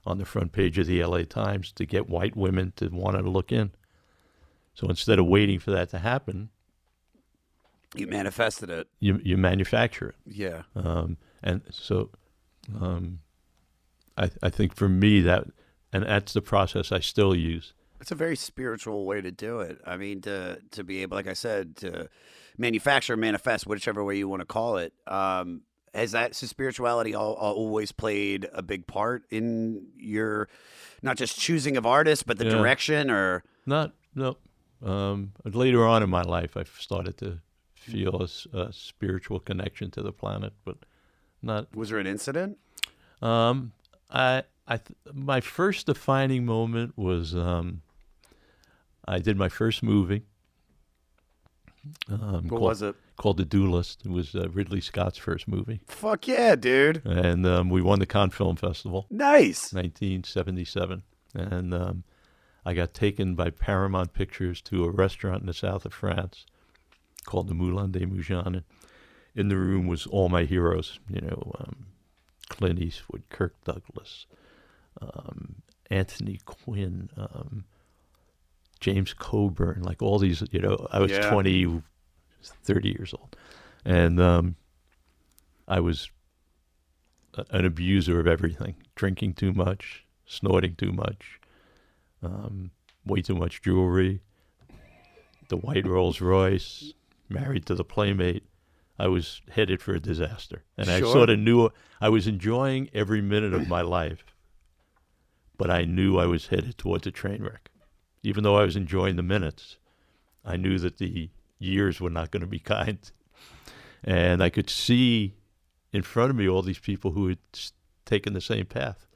on the front page of the LA Times to get white women to want to look in. So instead of waiting for that to happen, you manifested it. You manufacture it. Yeah. And so I think for me that's the process I still use. It's a very spiritual way to do it. I mean, to be able, like I said, to manufacture, manifest, whichever way you want to call it. Has that spirituality always played a big part in your, not just choosing of artists, but the direction, or? No. Later on in my life, I started to feel a spiritual connection to the planet, but not. Was there an incident? My first defining moment was I did my first movie. What was it? Called The Duelist. It was Ridley Scott's first movie. Fuck yeah, dude. And we won the Cannes Film Festival. Nice. 1977. And I got taken by Paramount Pictures to a restaurant in the south of France called the Moulin des Mougins. And in the room was all my heroes, Clint Eastwood, Kirk Douglas, Anthony Quinn, James Coburn, like all these, I was 30 years old. And I was an abuser of everything, drinking too much, snorting too much, way too much jewelry, the white Rolls Royce, married to the Playmate. I was headed for a disaster. And I sort of knew I was enjoying every minute of my life, but I knew I was headed towards a train wreck. Even though I was enjoying the minutes, I knew that the years were not going to be kind. And I could see in front of me all these people who had taken the same path.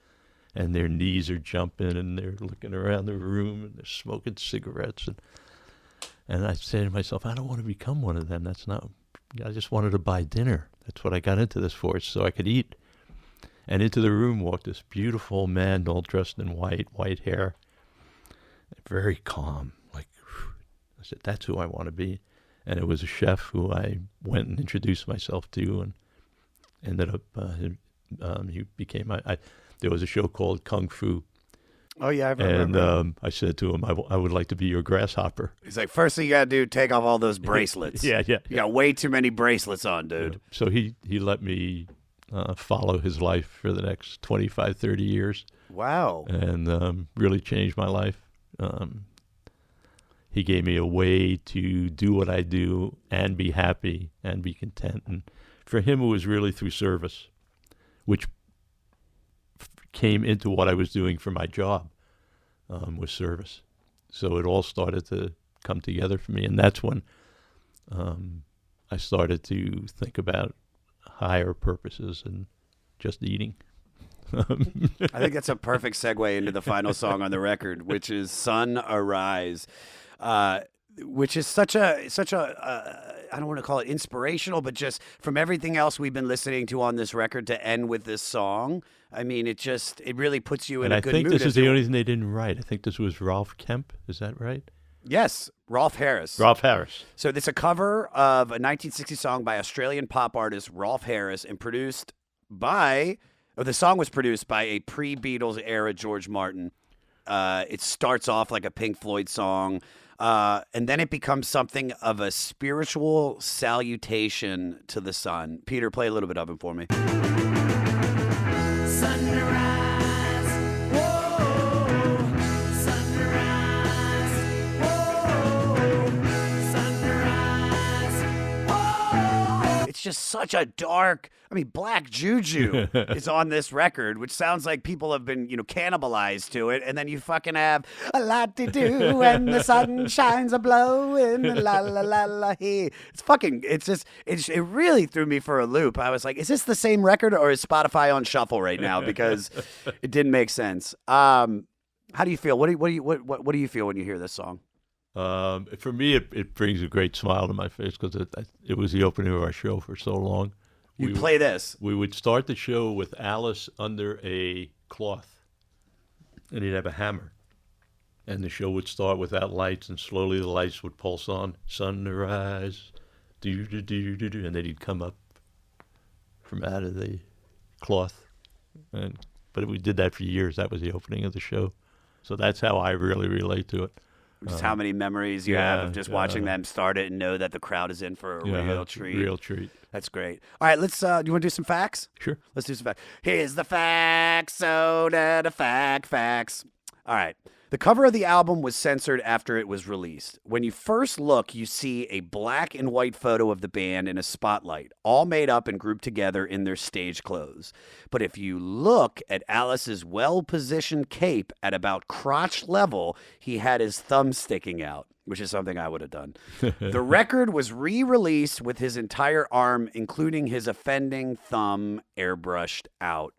And their knees are jumping, and they're looking around the room, and they're smoking cigarettes. And I said to myself, I don't want to become one of them. That's not... I just wanted to buy dinner. That's what I got into this for, so I could eat. And into the room walked this beautiful man, all dressed in white hair, very calm. Like, I said, that's who I want to be. And it was a chef who I went and introduced myself to, and ended up, he became, there was a show called Kung Fu. Oh, yeah, I remember. And I said to him, I would like to be your grasshopper. He's like, first thing you got to do, take off all those bracelets. Yeah. You got way too many bracelets on, dude. Yeah. So he let me follow his life for the next 25, 30 years. Wow. And really changed my life. He gave me a way to do what I do and be happy and be content. And for him, it was really through service, which came into what I was doing for my job, was service. So it all started to come together for me. And that's when I started to think about higher purposes and just eating. I think that's a perfect segue into the final song on the record, which is Sun Arise. which is such a I don't want to call it inspirational, but just from everything else we've been listening to on this record to end with this song. I mean, it really puts you in And a I good think mood. this is the only thing they didn't write. I think this was Ralph Kemp. Is that right? Yes, Rolf Harris. Ralph Harris. So it's a cover of a 1960 song by Australian pop artist Rolf Harris and the song was produced by a pre-Beatles era George Martin. It starts off like a Pink Floyd song, and then it becomes something of a spiritual salutation to the sun. Peter, play a little bit of it for me. Sunrise, whoa, sunrise, whoa, sunrise, whoa. It's just such a dark, Black Juju is on this record, which sounds like people have been, cannibalized to it. And then you fucking have a lot to do when the sun shines a blowing, la la la la he. It really threw me for a loop. I was like, is this the same record or is Spotify on shuffle right now? Because it didn't make sense. How do you feel? What do you feel when you hear this song? For me, it brings a great smile to my face because it was the opening of our show for so long. You play this. We would start the show with Alice under a cloth, and he'd have a hammer. And the show would start without lights, and slowly the lights would pulse on. Sunrise, do-do-do-do-do, and then he'd come up from out of the cloth. But we did that for years. That was the opening of the show. So that's how I really relate to it. Just how many memories you have of just watching them start it and know that the crowd is in for a real treat. Real treat. That's great. All right, let's. Do you want to do some facts? Sure. Let's do some facts. Here's the facts. Soda, the facts. All right. The cover of the album was censored after it was released. When you first look, you see a black and white photo of the band in a spotlight, all made up and grouped together in their stage clothes. But if you look at Alice's well-positioned cape at about crotch level, he had his thumb sticking out, which is something I would have done. The record was re-released with his entire arm, including his offending thumb, airbrushed out.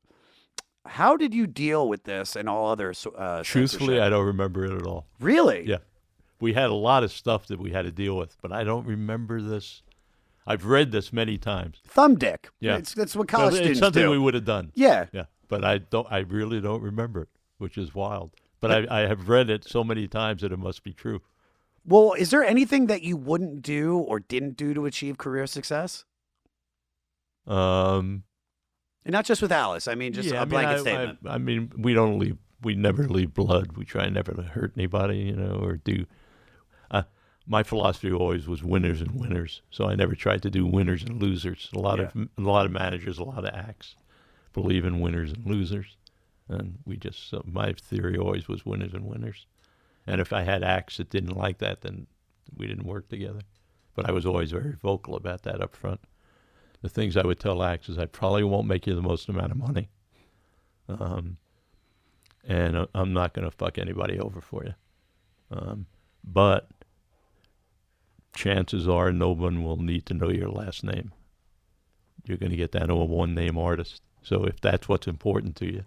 How did you deal with this and all other Truthfully, censorship? I don't remember it at all. Really? Yeah. We had a lot of stuff that we had to deal with, but I don't remember this. I've read this many times. Thumb dick. Yeah. That's what college students It's something do. we would have done. Yeah. Yeah. But I really don't remember it, which is wild. But I have read it so many times that it must be true. Well, is there anything that you wouldn't do or didn't do to achieve career success? And not just with Alice. I mean, just a blanket statement. I mean, we never leave blood. We try never to hurt anybody, or do. My philosophy always was winners and winners. So I never tried to do winners and losers. A lot of managers, a lot of acts believe in winners and losers. And my theory always was winners and winners. And if I had acts that didn't like that, then we didn't work together. But I was always very vocal about that up front. The things I would tell acts is I probably won't make you the most amount of money. And I'm not going to fuck anybody over for you. But chances are no one will need to know your last name. You're going to get down to a one-name artist. So if that's what's important to you,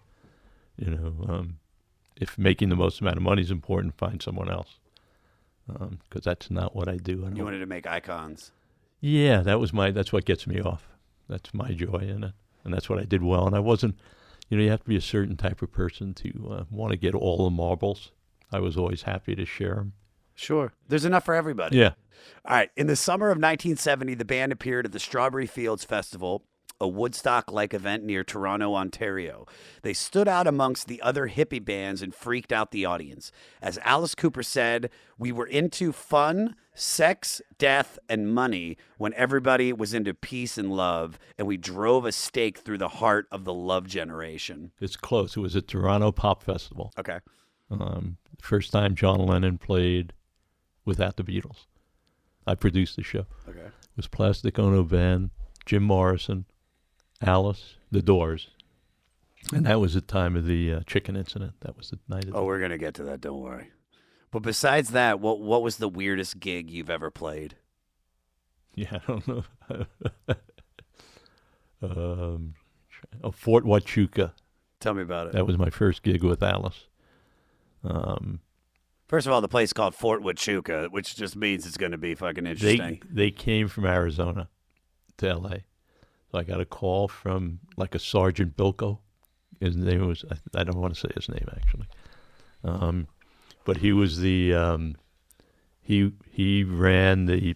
if making the most amount of money is important, find someone else. Because that's not what I do. You wanted to make icons. Yeah, that's what gets me off. That's my joy in it. And that's what I did well. And I wasn't, you have to be a certain type of person to want to get all the marbles. I was always happy to share them. Sure. There's enough for everybody. Yeah. All right. In the summer of 1970, the band appeared at the Strawberry Fields Festival, a Woodstock-like event near Toronto, Ontario. They stood out amongst the other hippie bands and freaked out the audience. As Alice Cooper said, we were into fun, sex, death, and money when everybody was into peace and love, and we drove a stake through the heart of the love generation. It's close. It was a Toronto Pop Festival. Okay. First time John Lennon played without the Beatles. I produced the show. Okay. It was Plastic Ono Band, Jim Morrison, Alice, The Doors. And that was the time of the chicken incident. That was the night of we're going to get to that. Don't worry. But besides that, what was the weirdest gig you've ever played? Yeah, I don't know. Fort Huachuca. Tell me about it. That was my first gig with Alice. For First of all, the place called Fort Huachuca, which just means it's going to be fucking interesting. They came from Arizona to L.A. So I got a call from like a Sergeant Bilko. His name was, I don't want to say his name actually. But he was the, he ran the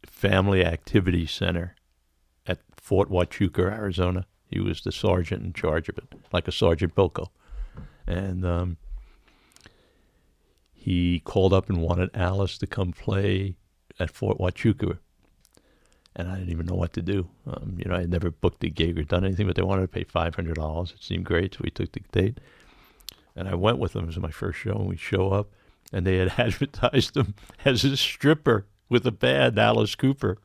Family Activity Center at Fort Huachuca, Arizona. He was the sergeant in charge of it, like a Sergeant Bilko. And he called up and wanted Alice to come play at Fort Huachuca. And I didn't even know what to do. I had never booked a gig or done anything, but they wanted to pay $500. It seemed great, so we took the date. And I went with them. It was my first show, and we show up, and they had advertised him as a stripper with a band, Alice Cooper,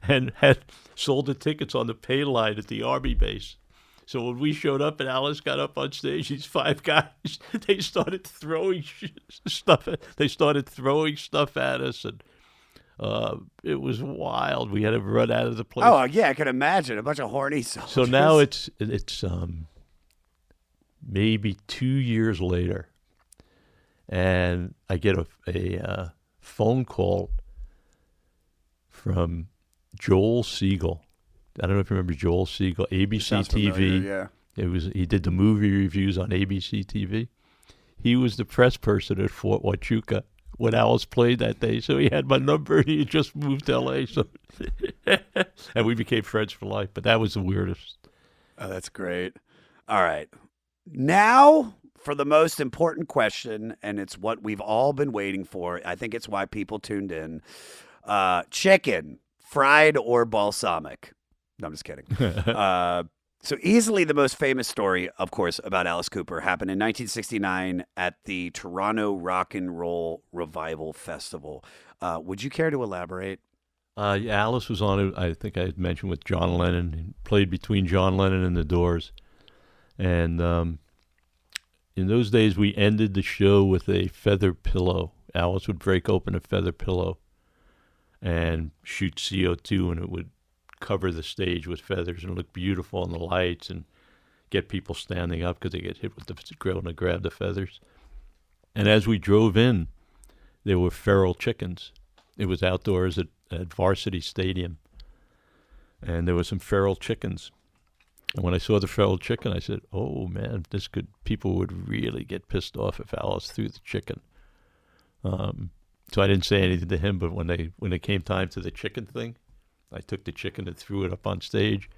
and had sold the tickets on the pay line at the Army base. So when we showed up and Alice got up on stage, these 5 guys, they started throwing stuff. They started throwing stuff at us, and it was wild. We had to run out of the place. Oh yeah, I can imagine a bunch of horny soldiers. So now it's maybe 2 years later, and I get a phone call from Joel Siegel. I don't know if you remember Joel Siegel, ABC TV. Familiar, yeah. He did the movie reviews on ABC TV. He was the press person at Fort Huachuca when Alice played that day, so he had my number, and he had just moved to L.A., so and we became friends for life, but that was the weirdest. Oh, that's great. All right. Now for the most important question, and it's what we've all been waiting for. I think it's why people tuned in. Chicken, fried or balsamic? No, I'm just kidding. So easily the most famous story, of course, about Alice Cooper happened in 1969 at the Toronto Rock and Roll Revival Festival. Would you care to elaborate? Alice was on it, I think I had mentioned, with John Lennon. He played between John Lennon and the Doors. And in those days, we ended the show with a feather pillow. Alice would break open a feather pillow and shoot CO2, and it would cover the stage with feathers and look beautiful in the lights and get people standing up because they get hit with the grill and grab the feathers. And as we drove in, there were feral chickens. It was outdoors at Varsity Stadium, and there were some feral chickens. And when I saw the feral chicken, I said, "Oh man, people would really get pissed off if Alice threw the chicken." So I didn't say anything to him, but when it came time to the chicken thing, I took the chicken and threw it up on stage,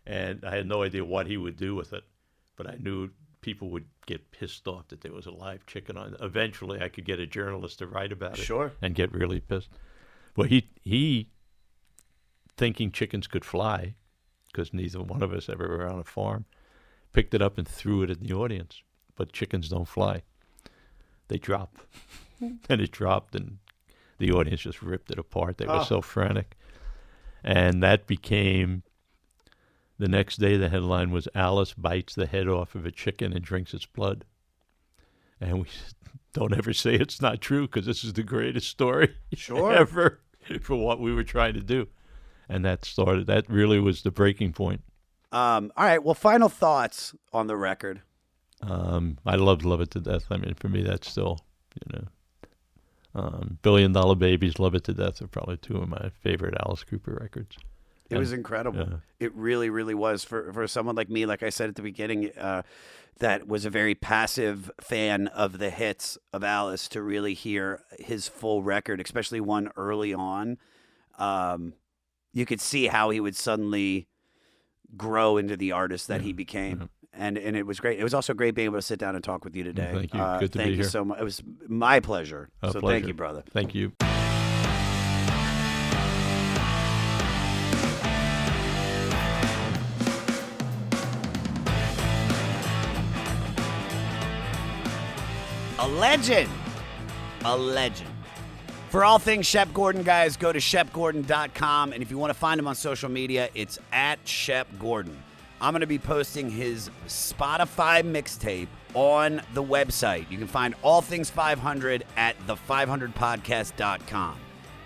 and I had no idea what he would do with it, but I knew people would get pissed off that there was a live chicken on. Eventually, I could get a journalist to write about it, Sure, and get really pissed. Well, he thinking chickens could fly, because neither one of us ever were on a farm, picked it up and threw it in the audience. But chickens don't fly; they drop, and it dropped, and the audience just ripped it apart. They were so frantic. And that became, the next day the headline was, Alice bites the head off of a chicken and drinks its blood. And we don't ever say it's not true, because this is the greatest story ever for what we were trying to do. And that really was the breaking point. All right, well, final thoughts on the record. I love It to Death. I mean, for me, that's still, Billion Dollar Babies, Love It to Death are probably 2 of my favorite Alice Cooper records. It was incredible. Yeah. It really, really was. For someone like me, like I said at the beginning, that was a very passive fan of the hits of Alice, to really hear his full record, especially one early on. You could see how he would suddenly grow into the artist that he became. Yeah. And it was great. It was also great being able to sit down and talk with you today. Thank you. Good to be here. Thank you so much. It was my pleasure. Pleasure. Thank you, brother. Thank you. A legend. A legend. For all things Shep Gordon, guys, go to shepgordon.com. And if you want to find him on social media, it's at Shep Gordon. I'm going to be posting his Spotify mixtape on the website. You can find all things 500 at the500podcast.com.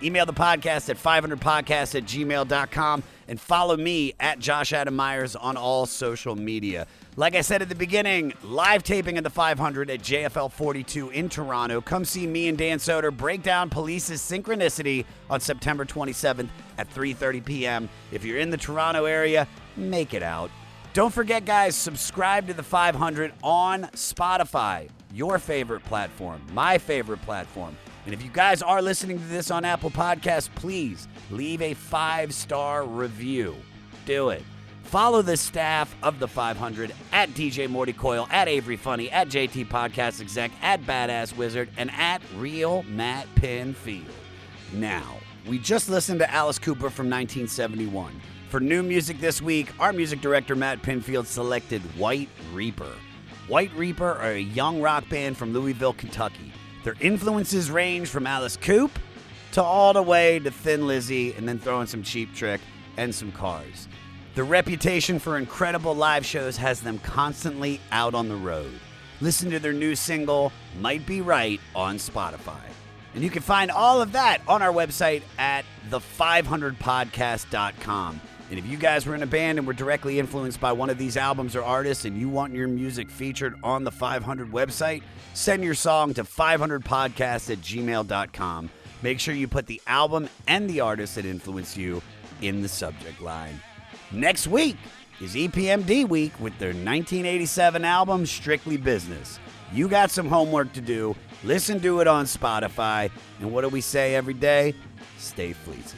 Email the podcast at 500podcast@gmail.com and follow me at Josh Adam Myers on all social media. Like I said at the beginning, live taping of the 500 at JFL 42 in Toronto. Come see me and Dan Soder break down Police's Synchronicity on September 27th at 3:30 p.m. If you're in the Toronto area, make it out. Don't forget, guys, subscribe to the 500 on Spotify, your favorite platform, my favorite platform. And if you guys are listening to this on Apple Podcasts, please leave a 5-star review. Do it. Follow the staff of the 500 at DJ Morty Coyle, at Avery Funny, at JT Podcast Exec, at Badass Wizard, and at Real Matt Pinfield. Now, we just listened to Alice Cooper from 1971. For new music this week, our music director Matt Pinfield selected White Reaper. White Reaper are a young rock band from Louisville, Kentucky. Their influences range from Alice Cooper to all the way to Thin Lizzy, and then throw in some Cheap Trick and some Cars. Their reputation for incredible live shows has them constantly out on the road. Listen to their new single, Might Be Right, on Spotify. And you can find all of that on our website at the500podcast.com. And if you guys were in a band and were directly influenced by one of these albums or artists and you want your music featured on the 500 website, send your song to 500podcast@gmail.com. Make sure you put the album and the artist that influenced you in the subject line. Next week is EPMD week with their 1987 album, Strictly Business. You got some homework to do. Listen to it on Spotify. And what do we say every day? Stay fleecy.